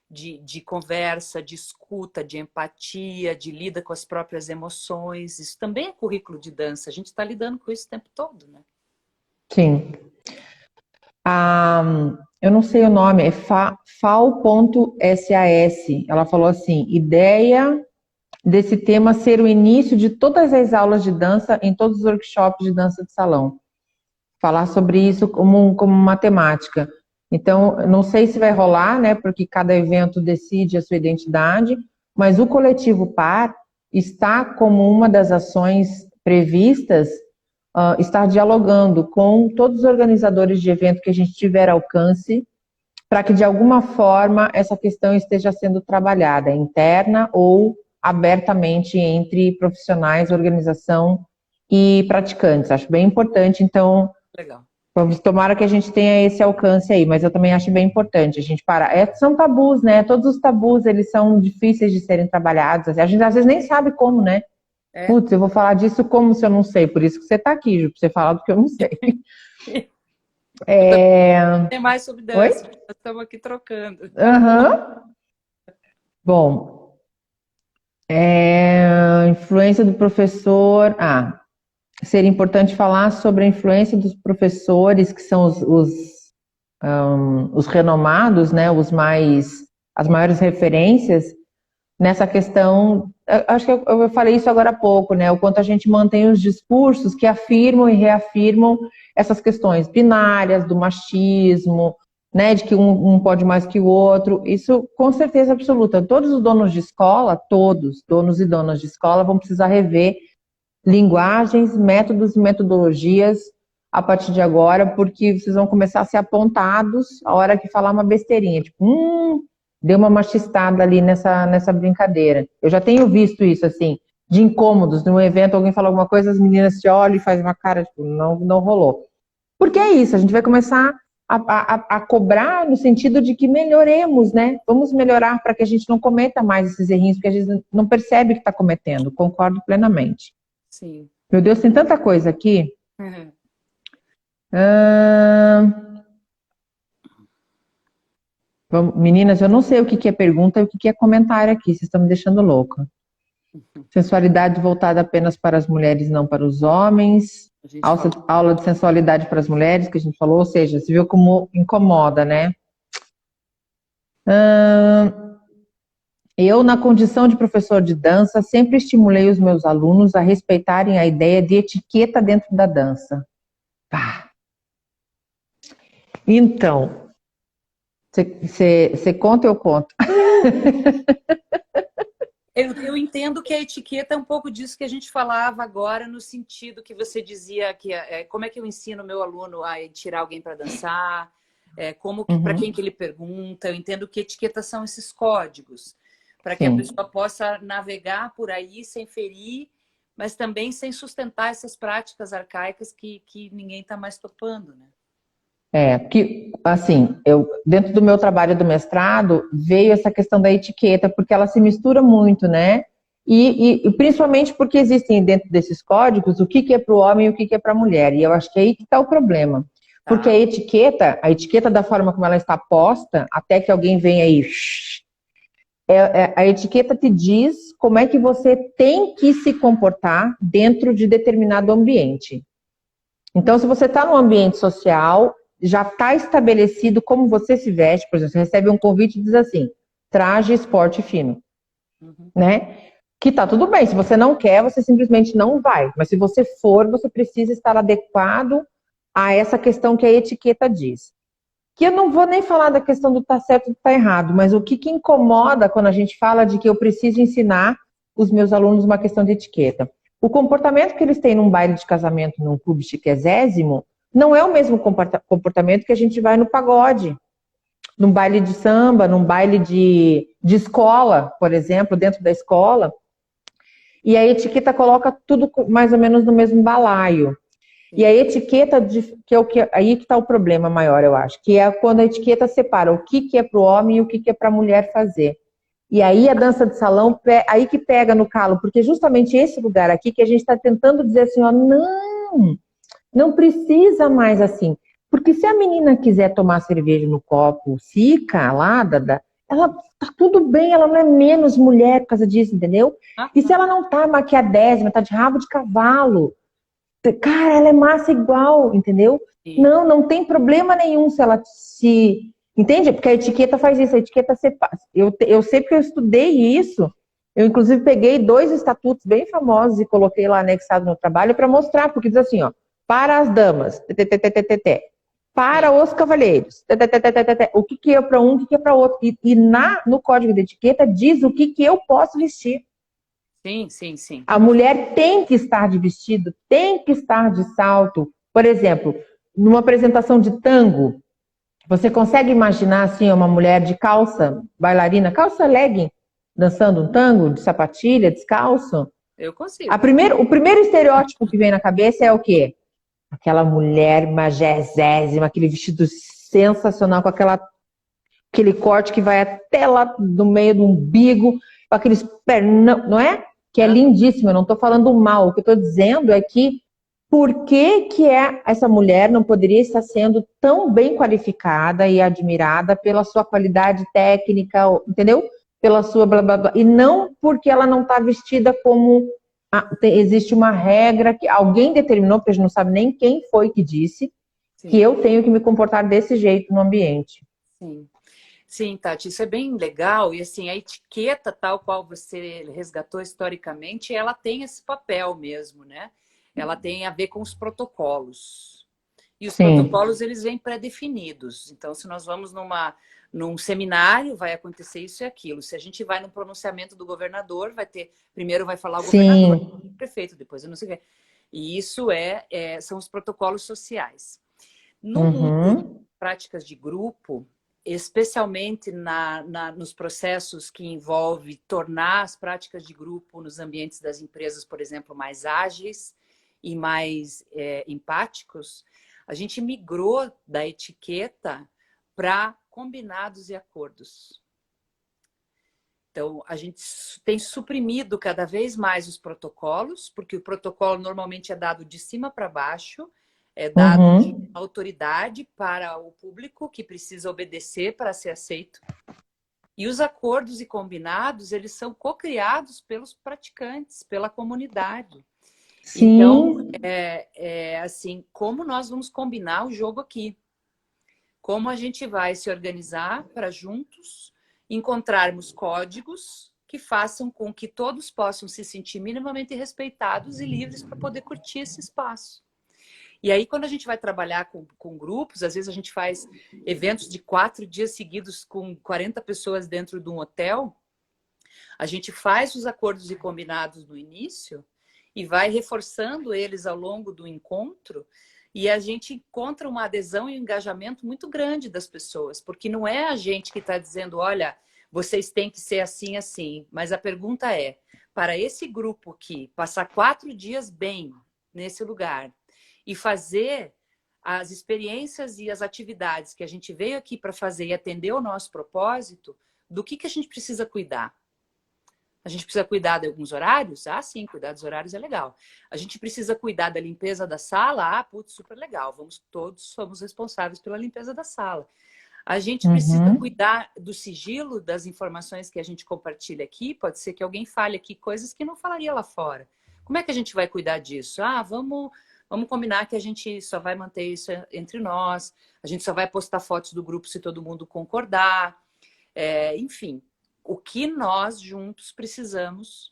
de conversa, de escuta, de empatia, de lida com as próprias emoções. Isso também é currículo de dança. A gente está lidando com isso o tempo todo, né? Sim. Eu não sei o nome, é fal.sas. Ela falou assim, ideia desse tema ser o início de todas as aulas de dança em todos os workshops de dança de salão. Falar sobre isso como uma temática. Então, não sei se vai rolar, né? Porque cada evento decide a sua identidade, mas o coletivo par está como uma das ações previstas, estar dialogando com todos os organizadores de evento que a gente tiver alcance, para que de alguma forma essa questão esteja sendo trabalhada, interna ou abertamente entre profissionais, organização e praticantes. Acho bem importante, então, Legal. tomara que a gente tenha esse alcance aí, mas eu também acho bem importante a gente parar. São tabus, né? Todos os tabus, eles são difíceis de serem trabalhados. A gente às vezes nem sabe como, né? Putz, eu vou falar disso como se eu não sei, por isso que você está aqui, Ju, para você falar do que eu não sei. Tem mais sobre dança, nós estamos aqui trocando. Bom, influência do professor. Seria importante falar sobre a influência dos professores, que são os renomados, né, as maiores referências nessa questão. Acho que eu falei isso agora há pouco, né, o quanto a gente mantém os discursos que afirmam e reafirmam essas questões binárias, do machismo, né, de que um pode mais que o outro. Isso com certeza absoluta. Todos os donos de escola, todos, donos e donas de escola, vão precisar rever linguagens, métodos e metodologias a partir de agora, porque vocês vão começar a ser apontados a hora que falar uma besteirinha, tipo, deu uma machistada ali nessa brincadeira. Eu já tenho visto isso, assim, de incômodos, num evento, alguém fala alguma coisa, as meninas se olham e fazem uma cara, tipo, não rolou. Porque é isso, a gente vai começar a cobrar no sentido de que melhoremos, né? Vamos melhorar para que a gente não cometa mais esses errinhos, porque a gente não percebe que está cometendo, concordo plenamente. Sim. Meu Deus, tem tanta coisa aqui. Meninas, eu não sei o que é pergunta e o que é comentário aqui. Vocês estão me deixando louca. Sensualidade voltada apenas para as mulheres, não para os homens. Aula de sensualidade para as mulheres, que a gente falou. Ou seja, você viu como incomoda, né? Eu, na condição de professor de dança, sempre estimulei os meus alunos a respeitarem a ideia de etiqueta dentro da dança. Então, você conta, eu conto. Eu entendo que a etiqueta é um pouco disso que a gente falava agora, no sentido que você dizia que como é que eu ensino o meu aluno a tirar alguém para dançar, para quem que ele pergunta. Eu entendo que etiqueta são esses códigos, para que a pessoa possa navegar por aí sem ferir, mas também sem sustentar essas práticas arcaicas que ninguém está mais topando, né? Porque, assim, dentro do meu trabalho do mestrado, veio essa questão da etiqueta, porque ela se mistura muito, né? E principalmente porque existem dentro desses códigos o que é para o homem e o que é para a mulher. E eu acho que é aí que está o problema. Porque a etiqueta da forma como ela está posta, até que alguém venha aí... a etiqueta te diz como é que você tem que se comportar dentro de determinado ambiente. Então, se você está num ambiente social, já está estabelecido como você se veste. Por exemplo, você recebe um convite e diz assim, traje esporte fino, né? Que tá tudo bem, se você não quer, você simplesmente não vai. Mas se você for, você precisa estar adequado a essa questão que a etiqueta diz. Que eu não vou nem falar da questão do tá certo e do tá errado, mas o que incomoda quando a gente fala de que eu preciso ensinar os meus alunos uma questão de etiqueta. O comportamento que eles têm num baile de casamento, num clube chiquezésimo, não é o mesmo comportamento que a gente vai no pagode, num baile de samba, num baile de escola, por exemplo, dentro da escola. E a etiqueta coloca tudo mais ou menos no mesmo balaio. E a etiqueta, aí que está o problema maior, eu acho, que é quando a etiqueta separa o que é para o homem e o que é para a mulher fazer. E aí a dança de salão, aí que pega no calo, porque justamente esse lugar aqui que a gente está tentando dizer assim, ó, não precisa mais assim. Porque se a menina quiser tomar cerveja no copo Sica, lá, ela tá tudo bem, ela não é menos mulher por causa disso, entendeu? E se ela não tá maquiadésima, tá de rabo de cavalo, cara, ela é massa igual, entendeu? Sim. Não tem problema nenhum se ela se... Entende? Porque a etiqueta faz isso, a etiqueta separa. Eu sei porque eu estudei isso. Eu, inclusive, peguei 2 estatutos bem famosos e coloquei lá anexado no trabalho para mostrar, porque diz assim, ó, para as damas, para sim, os cavalheiros. O que que é para um, o que que é para outro. No código de etiqueta diz o que que eu posso vestir. sim, sim, sim. A mulher tem que estar de vestido, tem que estar de salto. Por exemplo, numa apresentação de tango, você consegue imaginar assim uma mulher de calça, bailarina, calça legging, dançando um tango, de sapatilha, descalço? Eu consigo. O primeiro estereótipo que vem na cabeça é o quê? Aquela mulher magésima, aquele vestido sensacional, com aquele corte que vai até lá no meio do umbigo, com aqueles pernão, não é? Que é Ah, lindíssimo, eu não estou falando mal. O que eu estou dizendo é que por que que essa mulher não poderia estar sendo tão bem qualificada e admirada pela sua qualidade técnica, entendeu? Pela sua blá blá blá, e não porque ela não está vestida como existe uma regra que alguém determinou, porque a gente não sabe nem quem foi que disse, que sim, eu tenho que me comportar desse jeito no ambiente. sim. Sim, Tati, isso é bem legal. E assim, a etiqueta, tal qual você resgatou historicamente, ela tem esse papel mesmo, né? Ela tem a ver com os protocolos. E os Sim, protocolos, eles vêm pré-definidos. Então, se nós vamos num seminário, vai acontecer isso e aquilo. Se a gente vai no pronunciamento do governador, primeiro vai falar o governador, sim, o prefeito, depois eu não sei o quê. E isso são os protocolos sociais. No mundo de uhum, práticas de grupo, especialmente nos processos que envolvem tornar as práticas de grupo nos ambientes das empresas, por exemplo, mais ágeis e mais empáticos, a gente migrou da etiqueta para combinados e acordos. Então, a gente tem suprimido cada vez mais os protocolos, porque o protocolo normalmente é dado de cima para baixo, é dado de uhum, autoridade para o público que precisa obedecer para ser aceito. E os acordos e combinados, eles são co-criados pelos praticantes, pela comunidade. Então, sim, assim, como nós vamos combinar o jogo aqui? Como a gente vai se organizar para juntos encontrarmos códigos que façam com que todos possam se sentir minimamente respeitados e livres para poder curtir esse espaço. E aí, quando a gente vai trabalhar com grupos, às vezes a gente faz eventos de 4 dias seguidos com 40 pessoas dentro de um hotel, a gente faz os acordos e combinados no início e vai reforçando eles ao longo do encontro, e a gente encontra uma adesão e um engajamento muito grande das pessoas, porque não é a gente que está dizendo, olha, vocês têm que ser assim, assim. Mas a pergunta é, para esse grupo aqui, passar 4 dias bem nesse lugar e fazer as experiências e as atividades que a gente veio aqui para fazer e atender o nosso propósito, do que a gente precisa cuidar? A gente precisa cuidar de alguns horários? Ah, sim, cuidar dos horários é legal. A gente precisa cuidar da limpeza da sala? Ah, putz, super legal. Todos somos responsáveis pela limpeza da sala. A gente precisa uhum, cuidar do sigilo das informações que a gente compartilha aqui. Pode ser que alguém fale aqui coisas que não falaria lá fora. Como é que a gente vai cuidar disso? Ah, vamos combinar que a gente só vai manter isso entre nós. A gente só vai postar fotos do grupo se todo mundo concordar. Enfim, o que nós juntos precisamos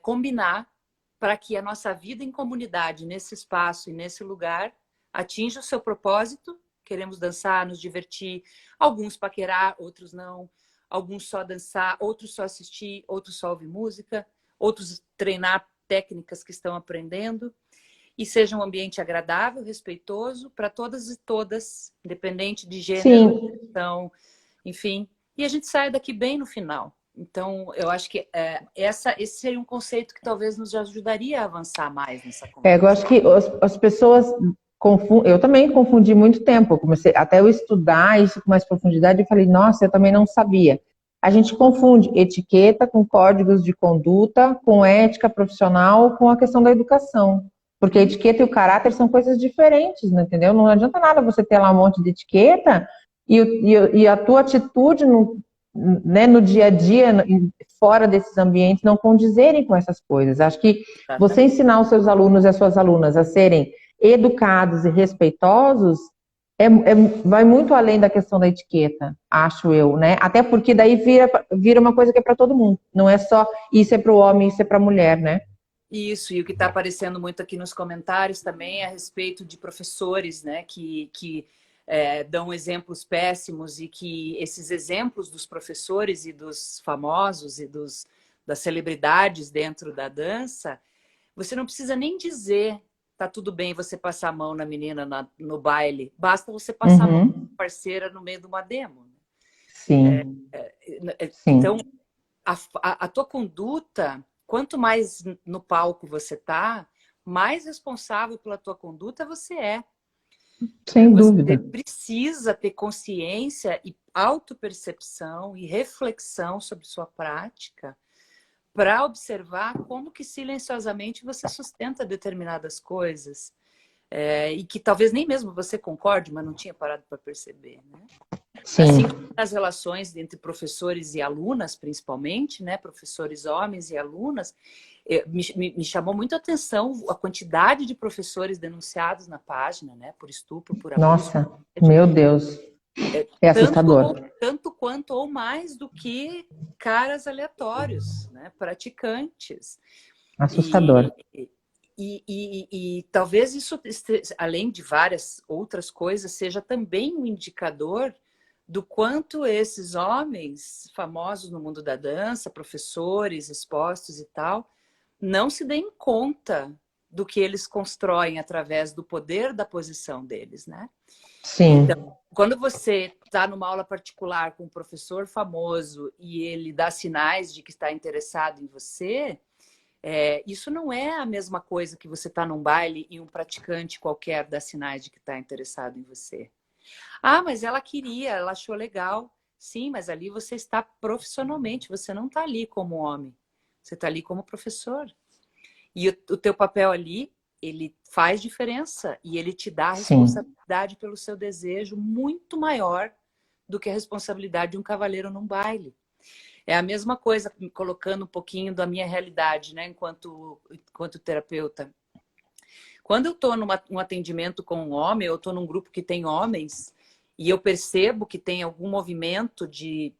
combinar para que a nossa vida em comunidade, nesse espaço e nesse lugar, atinja o seu propósito. Queremos dançar, nos divertir, alguns paquerar, outros não, alguns só dançar, outros só assistir, outros só ouvir música, outros treinar técnicas que estão aprendendo, e seja um ambiente agradável, respeitoso para todas e todas, independente de gênero, sim. então, enfim, e a gente sai daqui bem no final. Então, eu acho que esse seria um conceito que talvez nos ajudaria a avançar mais nessa Eu conversa. acho que as pessoas confundem. Eu também confundi muito tempo. Eu comecei até eu estudar isso com mais profundidade. Eu falei, nossa, eu também não sabia. A gente confunde etiqueta com códigos de conduta, com ética profissional, com a questão da educação. Porque a Uhum. etiqueta e o caráter são coisas diferentes, né, entendeu? Não adianta nada você ter lá um monte de etiqueta e a tua atitude no, né, no dia a dia, fora desses ambientes, não condizerem com essas coisas. Acho que você Exatamente. ensinar os seus alunos e as suas alunas a serem educados e respeitosos vai muito além da questão da etiqueta, acho eu, né? Até porque daí vira uma coisa que é para todo mundo. Não é só isso é para o homem, isso é para a mulher, né? Isso, e o que está aparecendo muito aqui nos comentários também é a respeito de professores, né, que dão exemplos péssimos e que esses exemplos dos professores e dos famosos e das celebridades dentro da dança, você não precisa nem dizer, tá tudo bem você passar a mão na menina no baile, basta você passar a mão Uhum. na parceira no meio de uma demo. Sim, Então, sim, a tua conduta, quanto mais no palco você tá, mais responsável pela tua conduta você é. sem Você dúvida. precisa ter consciência e autopercepção e reflexão sobre sua prática para observar como que silenciosamente você sustenta determinadas coisas. E que talvez nem mesmo você concorde, mas não tinha parado para perceber, né? Sim, Assim como nas relações entre professores e alunas, principalmente, né? Professores homens e alunas, me chamou muito a atenção a quantidade de professores denunciados na página, né? Por estupro, por abuso. nossa, meu Deus, é assustador. Tanto quanto ou mais do que caras aleatórios, né? Praticantes. Assustador. E, e talvez isso, além de várias outras coisas, seja também um indicador do quanto esses homens famosos no mundo da dança, professores, expostos e tal, não se deem conta do que eles constroem através do poder da posição deles, né? Então, Sim, quando você está numa aula particular com um professor famoso e ele dá sinais de que está interessado em você, isso não é a mesma coisa que você está num baile e um praticante qualquer dá sinais de que está interessado em você. Ah, mas ela queria, ela achou legal. Sim, mas ali você está profissionalmente, você não está ali como homem, você está ali como professor. E o teu papel ali, ele faz diferença e ele te dá a sim, responsabilidade pelo seu desejo muito maior do que a responsabilidade de um cavalheiro num baile. É a mesma coisa, colocando um pouquinho da minha realidade, né, enquanto terapeuta. Quando eu estou num atendimento com um homem, eu estou num grupo que tem homens, e eu percebo que tem algum movimento de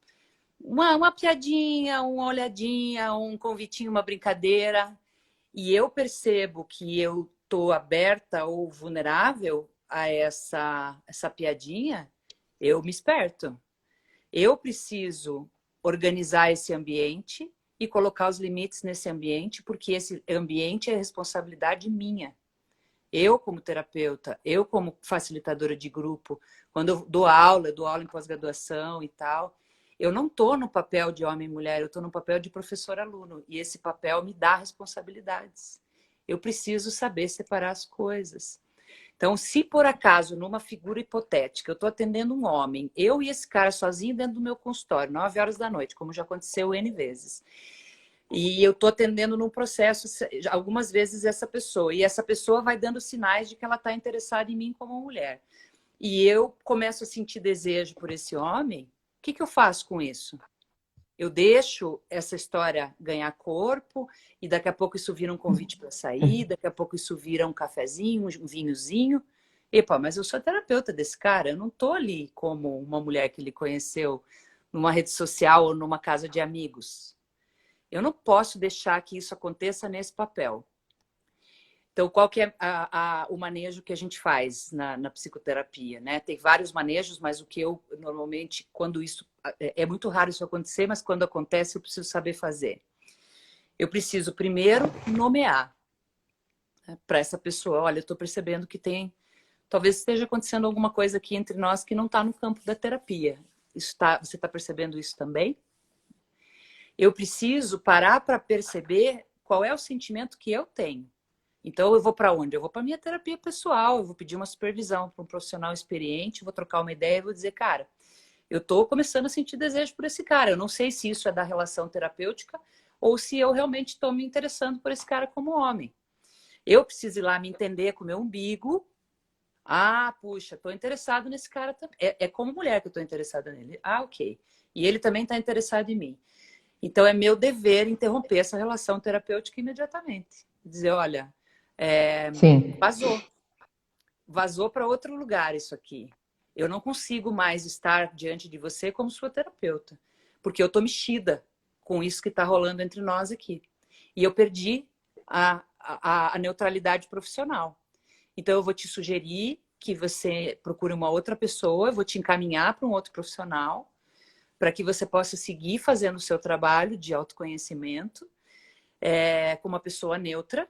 uma piadinha, uma olhadinha, um convitinho, uma brincadeira, e eu percebo que eu estou aberta ou vulnerável a essa piadinha, eu me esperto. Eu preciso organizar esse ambiente e colocar os limites nesse ambiente, porque esse ambiente é responsabilidade minha. Eu, como terapeuta, eu, como facilitadora de grupo, quando eu dou aula em pós-graduação e tal, eu não estou no papel de homem e mulher, eu estou no papel de professor-aluno. E esse papel me dá responsabilidades. Eu preciso saber separar as coisas. Então, se por acaso, numa figura hipotética, eu estou atendendo um homem, eu e esse cara sozinho dentro do meu consultório, 9 horas da noite, como já aconteceu N vezes. E eu estou atendendo num processo, algumas vezes, essa pessoa. E essa pessoa vai dando sinais de que ela está interessada em mim como mulher. E eu começo a sentir desejo por esse homem. O que eu faço com isso? Eu deixo essa história ganhar corpo e daqui a pouco isso vira um convite para sair, daqui a pouco isso vira um cafezinho, um vinhozinho. Epa, mas eu sou terapeuta desse cara, eu não estou ali como uma mulher que ele conheceu numa rede social ou numa casa de amigos. Eu não posso deixar que isso aconteça nesse papel. Então, qual que é o manejo que a gente faz na psicoterapia, né? Tem vários manejos, mas o que eu normalmente, quando isso é muito raro isso acontecer, mas quando acontece eu preciso saber fazer. Eu preciso primeiro nomear, né, para essa pessoa. Olha, eu estou percebendo que talvez esteja acontecendo alguma coisa aqui entre nós que não está no campo da terapia. Você está percebendo isso também? Eu preciso parar para perceber qual é o sentimento que eu tenho. Então, eu vou para onde? Eu vou para minha terapia pessoal, eu vou pedir uma supervisão para um profissional experiente, vou trocar uma ideia e vou dizer, cara, eu estou começando a sentir desejo por esse cara. Eu não sei se isso é da relação terapêutica ou se eu realmente estou me interessando por esse cara como homem. Eu preciso ir lá me entender com o meu umbigo. Ah, puxa, estou interessado nesse cara também. É como mulher que eu estou interessada nele. Ah, ok. E ele também está interessado em mim. Então, é meu dever interromper essa relação terapêutica imediatamente. Dizer, olha, sim, vazou. Vazou para outro lugar isso aqui. Eu não consigo mais estar diante de você como sua terapeuta, porque eu estou mexida com isso que está rolando entre nós aqui. E eu perdi a neutralidade profissional. Então, eu vou te sugerir que você procure uma outra pessoa, eu vou te encaminhar para um outro profissional, para que você possa seguir fazendo o seu trabalho de autoconhecimento com uma pessoa neutra.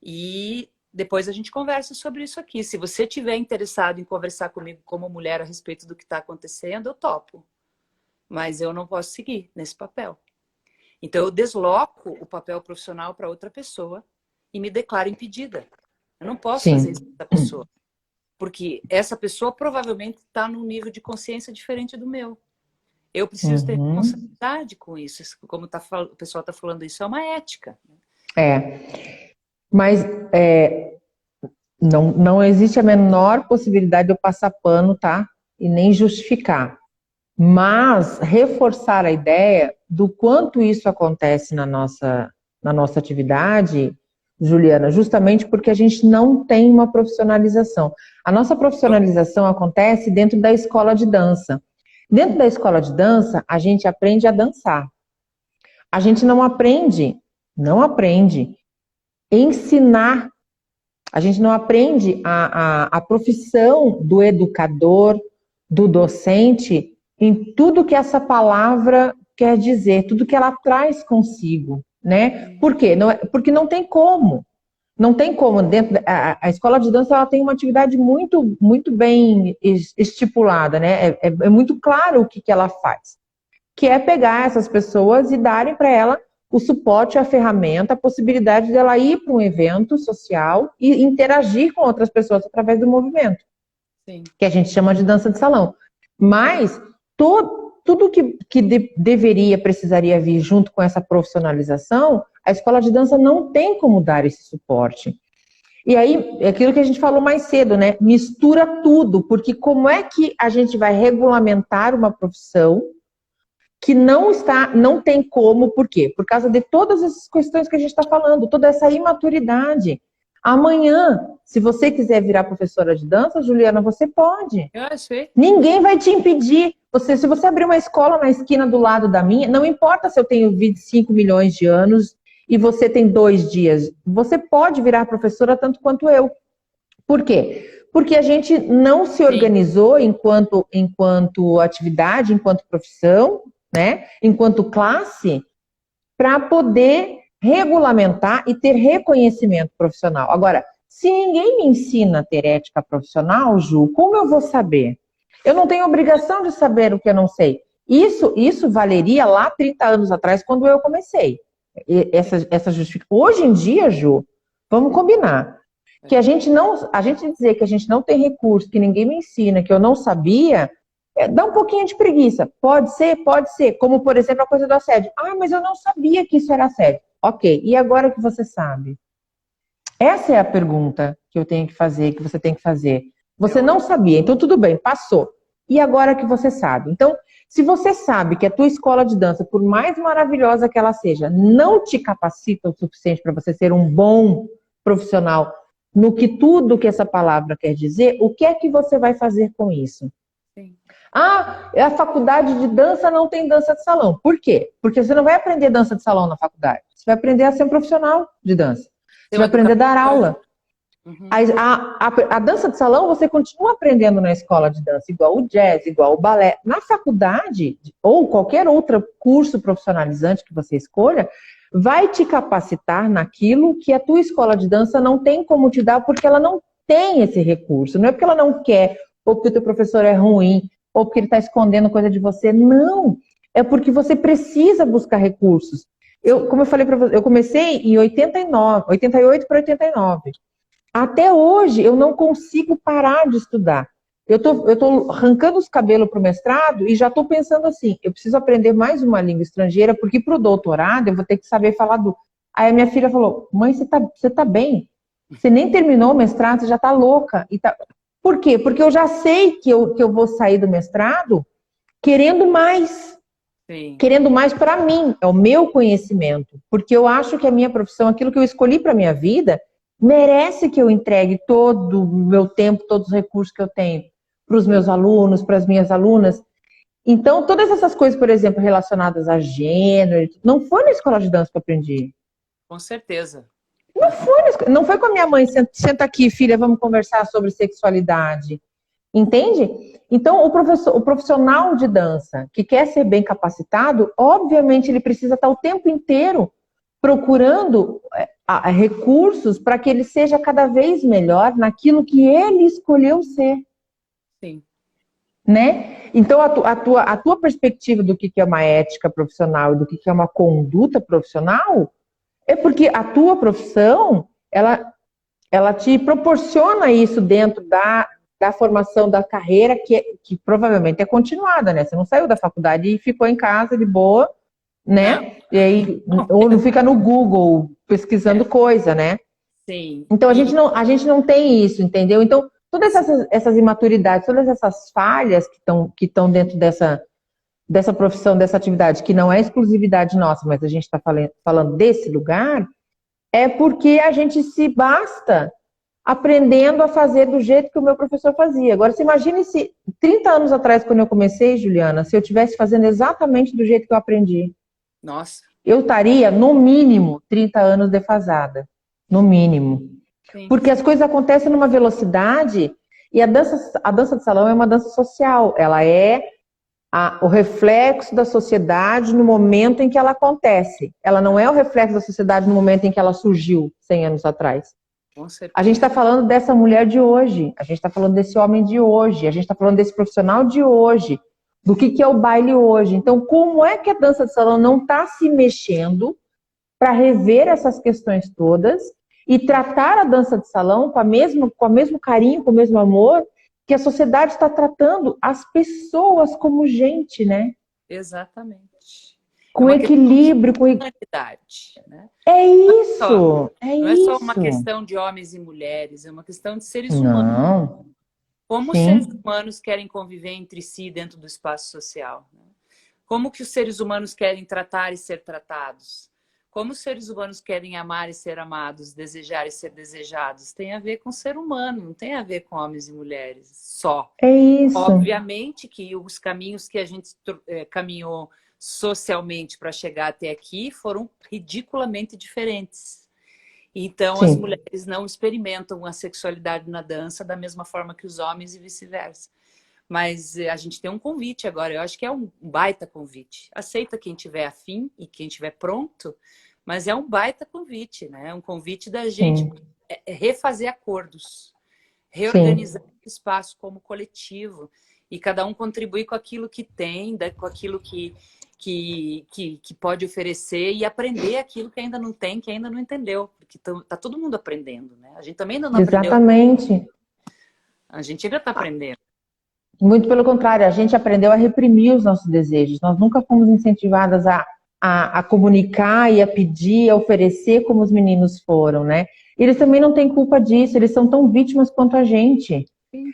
E depois a gente conversa sobre isso aqui. Se você estiver interessado em conversar comigo como mulher a respeito do que está acontecendo, eu topo. Mas eu não posso seguir nesse papel. Então, eu desloco o papel profissional para outra pessoa e me declaro impedida. Eu não posso fazer isso com essa pessoa. Porque essa pessoa provavelmente está num nível de consciência diferente do meu. Eu preciso ter responsabilidade com isso. Como o pessoal está falando, isso é uma ética. Mas não existe a menor possibilidade de eu passar pano, tá? E nem justificar. Mas reforçar a ideia do quanto isso acontece na nossa atividade, Juliana, justamente porque a gente não tem uma profissionalização. A nossa profissionalização acontece dentro da escola de dança. Dentro da escola de dança, a gente aprende a dançar. A gente não aprende ensinar. A gente não aprende a profissão do educador, do docente, em tudo que essa palavra quer dizer, tudo que ela traz consigo, né? Por quê? Porque não tem como. Não tem como. A escola de dança ela tem uma atividade muito, muito bem estipulada, né? É muito claro o que ela faz. Que é pegar essas pessoas e darem para ela o suporte, a ferramenta, a possibilidade dela ir para um evento social e interagir com outras pessoas através do movimento. Sim. Que a gente chama de dança de salão. Mas tudo que precisaria vir junto com essa profissionalização, a escola de dança não tem como dar esse suporte. E aí, é aquilo que a gente falou mais cedo, né? Mistura tudo, porque como é que a gente vai regulamentar uma profissão que não tem como, por quê? Por causa de todas essas questões que a gente está falando, toda essa imaturidade. Amanhã, se você quiser virar professora de dança, Juliana, você pode. Eu sei. Ninguém vai te impedir. Se você abrir uma escola na esquina do lado da minha, não importa se eu tenho 25 milhões de anos e você tem 2 dias, você pode virar professora tanto quanto eu. Por quê? Porque a gente não se organizou enquanto atividade, enquanto profissão, né? Enquanto classe, para poder regulamentar e ter reconhecimento profissional. Agora, se ninguém me ensina a ter ética profissional, Ju, como eu vou saber? Eu não tenho obrigação de saber o que eu não sei. Isso valeria lá 30 anos atrás, quando eu comecei. Essa justificativa. Hoje em dia, Ju, vamos combinar. Que a gente dizer que a gente não tem recurso, que ninguém me ensina, que eu não sabia, dá um pouquinho de preguiça. Pode ser. Como, por exemplo, a coisa do assédio. Ah, mas eu não sabia que isso era assédio. Ok, e agora que você sabe? Essa é a pergunta que eu tenho que fazer, que você tem que fazer. Você não sabia, então tudo bem, passou. E agora que você sabe? Então, se você sabe que a tua escola de dança, por mais maravilhosa que ela seja, não te capacita o suficiente para você ser um bom profissional no que tudo que essa palavra quer dizer, o que é que você vai fazer com isso? Sim. Ah, a faculdade de dança não tem dança de salão. Por quê? Porque você não vai aprender dança de salão na faculdade. Você vai aprender a ser um profissional de dança. Você vai aprender a dar aula. Uhum. A dança de salão você continua aprendendo na escola de dança, igual o jazz, igual o balé. Na faculdade, ou qualquer outro curso profissionalizante que você escolha, vai te capacitar naquilo que a tua escola de dança não tem como te dar, porque ela não tem esse recurso. Não é porque ela não quer, ou porque o teu professor é ruim, ou porque ele está escondendo coisa de você. Não! É porque você precisa buscar recursos. Como eu falei para você, eu comecei em 88 para 89. Até hoje eu não consigo parar de estudar. Eu tô arrancando os cabelos para o mestrado e já estou pensando assim, eu preciso aprender mais uma língua estrangeira, porque para o doutorado eu vou ter que saber falar do... Aí a minha filha falou, mãe, você tá bem? Você nem terminou o mestrado, você já tá louca. Por quê? Porque eu já sei que eu vou sair do mestrado querendo mais. Sim. Querendo mais para mim, é o meu conhecimento. Porque eu acho que a minha profissão, aquilo que eu escolhi para minha vida, merece que eu entregue todo o meu tempo, todos os recursos que eu tenho para os meus alunos, para as minhas alunas. Então, todas essas coisas, por exemplo, relacionadas a gênero, não foi na escola de dança que eu aprendi. Com certeza. Não foi com a minha mãe, senta aqui, filha, vamos conversar sobre sexualidade. Entende? Então, o profissional de dança que quer ser bem capacitado, obviamente ele precisa estar o tempo inteiro procurando recursos para que ele seja cada vez melhor naquilo que ele escolheu ser. Sim. Né? Então, a tua perspectiva do que é uma ética profissional e do que é uma conduta profissional é porque a tua profissão, ela te proporciona isso dentro da formação da carreira, que provavelmente é continuada, né? Você não saiu da faculdade e ficou em casa de boa, né? Não. E aí, ou não fica no Google pesquisando coisa, né? Sim. Então, a gente não tem isso, entendeu? Então, todas essas imaturidades, todas essas falhas que estão dentro dessa profissão, dessa atividade, que não é exclusividade nossa, mas a gente está falando desse lugar, é porque a gente se basta aprendendo a fazer do jeito que o meu professor fazia. Agora, você imagine se 30 anos atrás, quando eu comecei, Juliana, se eu estivesse fazendo exatamente do jeito que eu aprendi. Nossa. Eu estaria, no mínimo, 30 anos defasada. No mínimo. Sim. Porque as coisas acontecem numa velocidade e a dança de salão é uma dança social. Ela é o reflexo da sociedade no momento em que ela acontece. Ela não é o reflexo da sociedade no momento em que ela surgiu, 100 anos atrás. Com certeza. A gente está falando dessa mulher de hoje, a gente está falando desse homem de hoje, a gente está falando desse profissional de hoje, do que é o baile hoje. Então, como é que a dança de salão não está se mexendo para rever essas questões todas e tratar a dança de salão com o mesmo carinho, com o mesmo amor que a sociedade está tratando as pessoas como gente, né? Exatamente. Com equilíbrio, com humanidade, né? É isso, não é só uma questão de homens e mulheres, é uma questão de seres humanos. Não. Como os seres humanos querem conviver entre si dentro do espaço social? Né? Como que os seres humanos querem tratar e ser tratados? Como os seres humanos querem amar e ser amados, desejar e ser desejados? Tem a ver com o ser humano, não tem a ver com homens e mulheres só. É isso. Obviamente que os caminhos que a gente caminhou socialmente para chegar até aqui foram ridiculamente diferentes. Então, Sim. As mulheres não experimentam a sexualidade na dança da mesma forma que os homens e vice-versa. Mas a gente tem um convite agora, eu acho que é um baita convite. Aceita quem tiver afim e quem tiver pronto, mas é um baita convite, né? É um convite da gente refazer acordos, reorganizar o espaço como coletivo e cada um contribuir com aquilo que tem, com aquilo que pode oferecer e aprender aquilo que ainda não tem, que ainda não entendeu. Porque tá todo mundo aprendendo, né? A gente também ainda não aprendeu. Exatamente. A gente ainda está aprendendo. Muito pelo contrário, a gente aprendeu a reprimir os nossos desejos. Nós nunca fomos incentivadas a comunicar e a pedir, a oferecer como os meninos foram, né? Eles também não têm culpa disso, eles são tão vítimas quanto a gente.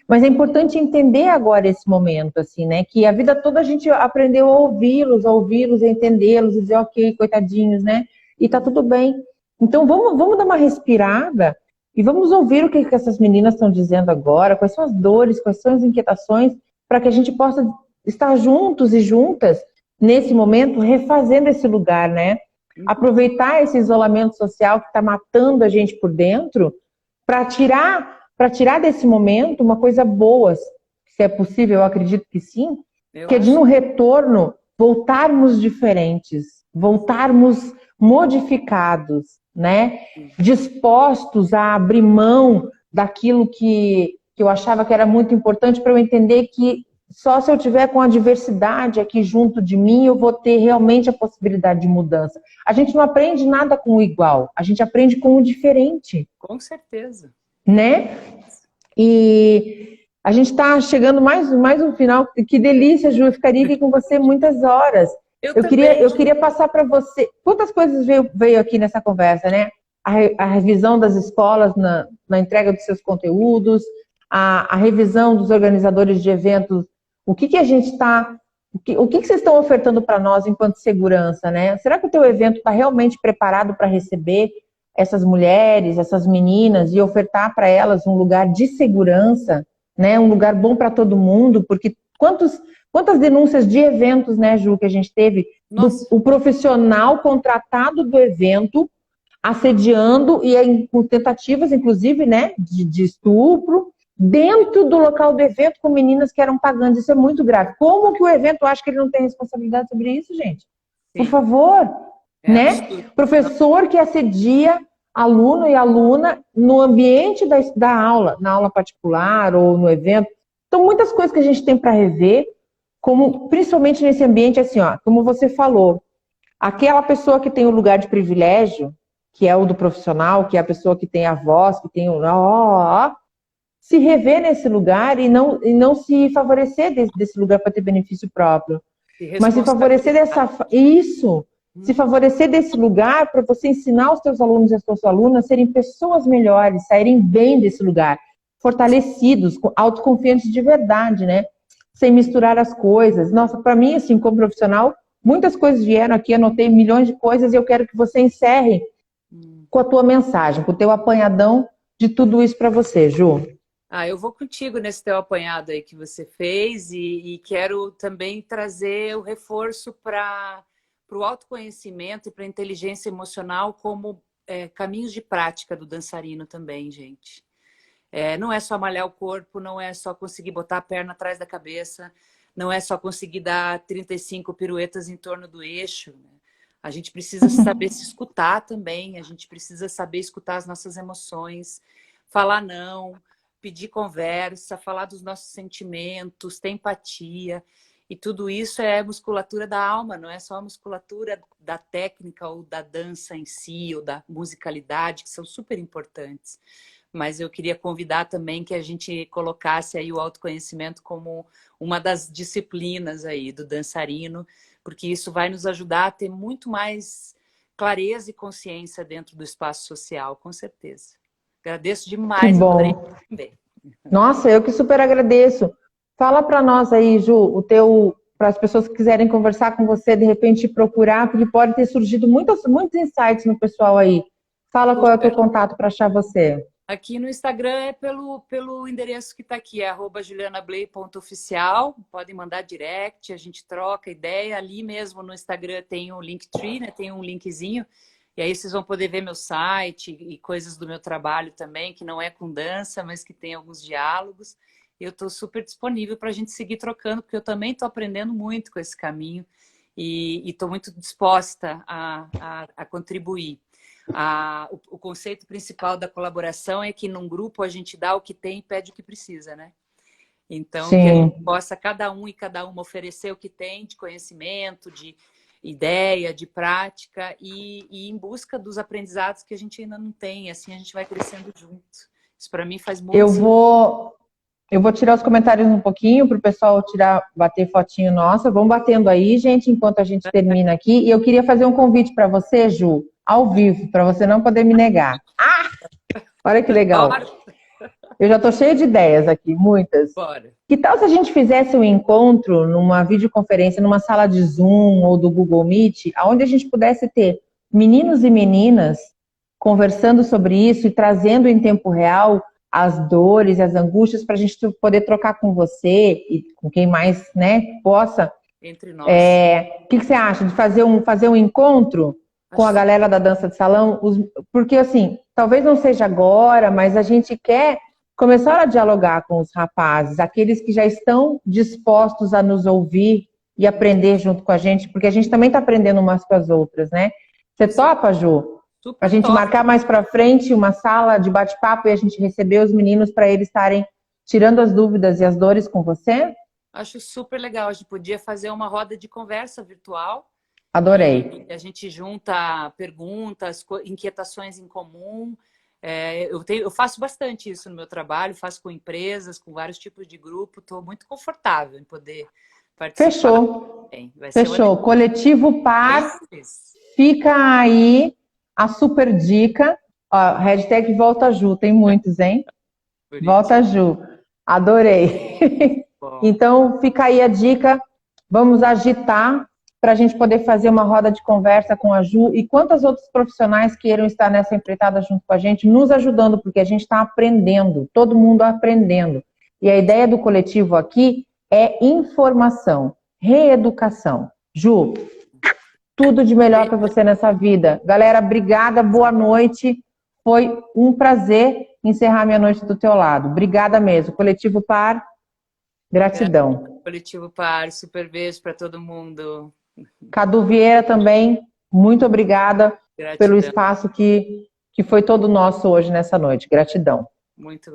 Mas é importante entender agora esse momento, assim, né? Que a vida toda a gente aprendeu a ouvi-los, a entendê-los, a dizer, ok, coitadinhos, né? E tá tudo bem. Então vamos dar uma respirada e vamos ouvir o que essas meninas estão dizendo agora, quais são as dores, quais são as inquietações, para que a gente possa estar juntos e juntas nesse momento, refazendo esse lugar, né? Aproveitar esse isolamento social que está matando a gente por dentro, para tirar desse momento uma coisa boa, se é possível, eu acredito que sim, que é de um retorno, voltarmos diferentes, voltarmos modificados, né? Dispostos a abrir mão daquilo que eu achava que era muito importante para eu entender que só se eu tiver com a diversidade aqui junto de mim, eu vou ter realmente a possibilidade de mudança. A gente não aprende nada com o igual, a gente aprende com o diferente. Com certeza. Né? E a gente está chegando mais um final. Que delícia, Ju, eu ficaria aqui com você muitas horas. Eu queria passar para você. Quantas coisas veio aqui nessa conversa, né? A revisão das escolas na entrega dos seus conteúdos, a revisão dos organizadores de eventos. O que a gente está... O que vocês estão ofertando para nós enquanto segurança, né? Será que o teu evento está realmente preparado para receber essas mulheres, essas meninas, e ofertar para elas um lugar de segurança, né? Um lugar bom para todo mundo, porque quantas denúncias de eventos, né, Ju, que a gente teve, o profissional contratado do evento assediando e com tentativas, inclusive, né, de estupro, dentro do local do evento com meninas que eram pagantes. Isso é muito grave. Como que o evento acha que ele não tem responsabilidade sobre isso, gente? Por Sim, favor, é né? absurdo. Professor que assedia aluno e aluna no ambiente da aula, na aula particular ou no evento. Então, muitas coisas que a gente tem para rever, como principalmente nesse ambiente, assim, ó, como você falou, aquela pessoa que tem o lugar de privilégio, que é o do profissional, que é a pessoa que tem a voz, que tem o se rever nesse lugar e não se favorecer desse lugar para ter benefício próprio. E Mas se favorecer se favorecer desse lugar para você ensinar os teus alunos e as tuas alunas a serem pessoas melhores, saírem bem desse lugar, fortalecidos, autoconfiantes de verdade, né? Sem misturar as coisas. Nossa, para mim, assim, como profissional, muitas coisas vieram aqui, anotei milhões de coisas e eu quero que você encerre com a tua mensagem, com o teu apanhadão de tudo isso para você, Ju. Eu vou contigo nesse teu apanhado aí que você fez e quero também trazer o reforço para o autoconhecimento e para a inteligência emocional como caminhos de prática do dançarino também, gente. Não é só malhar o corpo, não é só conseguir botar a perna atrás da cabeça, não é só conseguir dar 35 piruetas em torno do eixo, né? A gente precisa saber se escutar também, a gente precisa saber escutar as nossas emoções, falar não, pedir conversa, falar dos nossos sentimentos, ter empatia. E tudo isso é musculatura da alma, não é só a musculatura da técnica ou da dança em si, ou da musicalidade, que são super importantes. Mas eu queria convidar também que a gente colocasse aí o autoconhecimento como uma das disciplinas aí do dançarino, porque isso vai nos ajudar a ter muito mais clareza e consciência dentro do espaço social, com certeza. Agradeço Que demais, adorei bom. também. Nossa, eu que super agradeço. Fala para nós aí, Ju, para as pessoas que quiserem conversar com você, de repente te procurar, porque pode ter surgido muitos insights no pessoal aí. Fala qual é o teu Super. contato para achar você. Aqui no Instagram é pelo endereço que está aqui, é @julianabley.oficial. Podem mandar direct, a gente troca ideia. Ali mesmo no Instagram tem um Linktree, né? Tem um linkzinho. E aí vocês vão poder ver meu site e coisas do meu trabalho também, que não é com dança, mas que tem alguns diálogos. Eu estou super disponível para a gente seguir trocando, porque eu também estou aprendendo muito com esse caminho e estou muito disposta a contribuir. O conceito principal da colaboração é que num grupo a gente dá o que tem e pede o que precisa, né? Então, que a gente Sim. possa, cada um e cada uma, oferecer o que tem de conhecimento, de ideia, de prática e em busca dos aprendizados que a gente ainda não tem. Assim a gente vai crescendo junto. Isso para mim faz muito Eu sentido. vou tirar os comentários um pouquinho para o pessoal bater fotinho nossa. Vamos batendo aí, gente, enquanto a gente termina aqui. E eu queria fazer um convite para você, Ju, ao vivo, para você não poder me negar. Olha que legal. Bora, Eu já estou cheia de ideias aqui, muitas. bora. Que tal se a gente fizesse um encontro numa videoconferência, numa sala de Zoom ou do Google Meet, onde a gente pudesse ter meninos e meninas conversando sobre isso e trazendo em tempo real as dores e as angústias para a gente poder trocar com você e com quem mais, né, possa. Entre nós. O que você acha de fazer um encontro com a Acho galera da dança de salão? Porque, assim, talvez não seja agora, mas a gente quer começar a dialogar com os rapazes, aqueles que já estão dispostos a nos ouvir e aprender junto com a gente, porque a gente também está aprendendo umas com as outras, né? Você topa, Ju? super A gente top. marcar mais para frente uma sala de bate-papo e a gente receber os meninos para eles estarem tirando as dúvidas e as dores com você? Acho super legal. A gente podia fazer uma roda de conversa virtual. Adorei. E a gente junta perguntas, inquietações em comum. Eu faço bastante isso no meu trabalho, faço com empresas, com vários tipos de grupo. Estou muito confortável em poder participar. Fechou. Vai ser Fechou. Coletivo Par, fica aí a super dica. Ó, hashtag Volta Ju, tem muitos, hein? Volta Ju. Adorei. Então, fica aí a dica. Vamos agitar para a gente poder fazer uma roda de conversa com a Ju e quantos outros profissionais queiram estar nessa empreitada junto com a gente, nos ajudando, porque a gente está aprendendo, todo mundo aprendendo. E a ideia do coletivo aqui é informação, reeducação. Ju, tudo de melhor para você nessa vida. Galera, obrigada, boa noite. Foi um prazer encerrar minha noite do teu lado. Obrigada mesmo. Coletivo Par, gratidão. Coletivo Par, super beijo para todo mundo. Cadu Vieira também, muito obrigada Gratidão. pelo espaço que foi todo nosso hoje nessa noite. Gratidão. Muito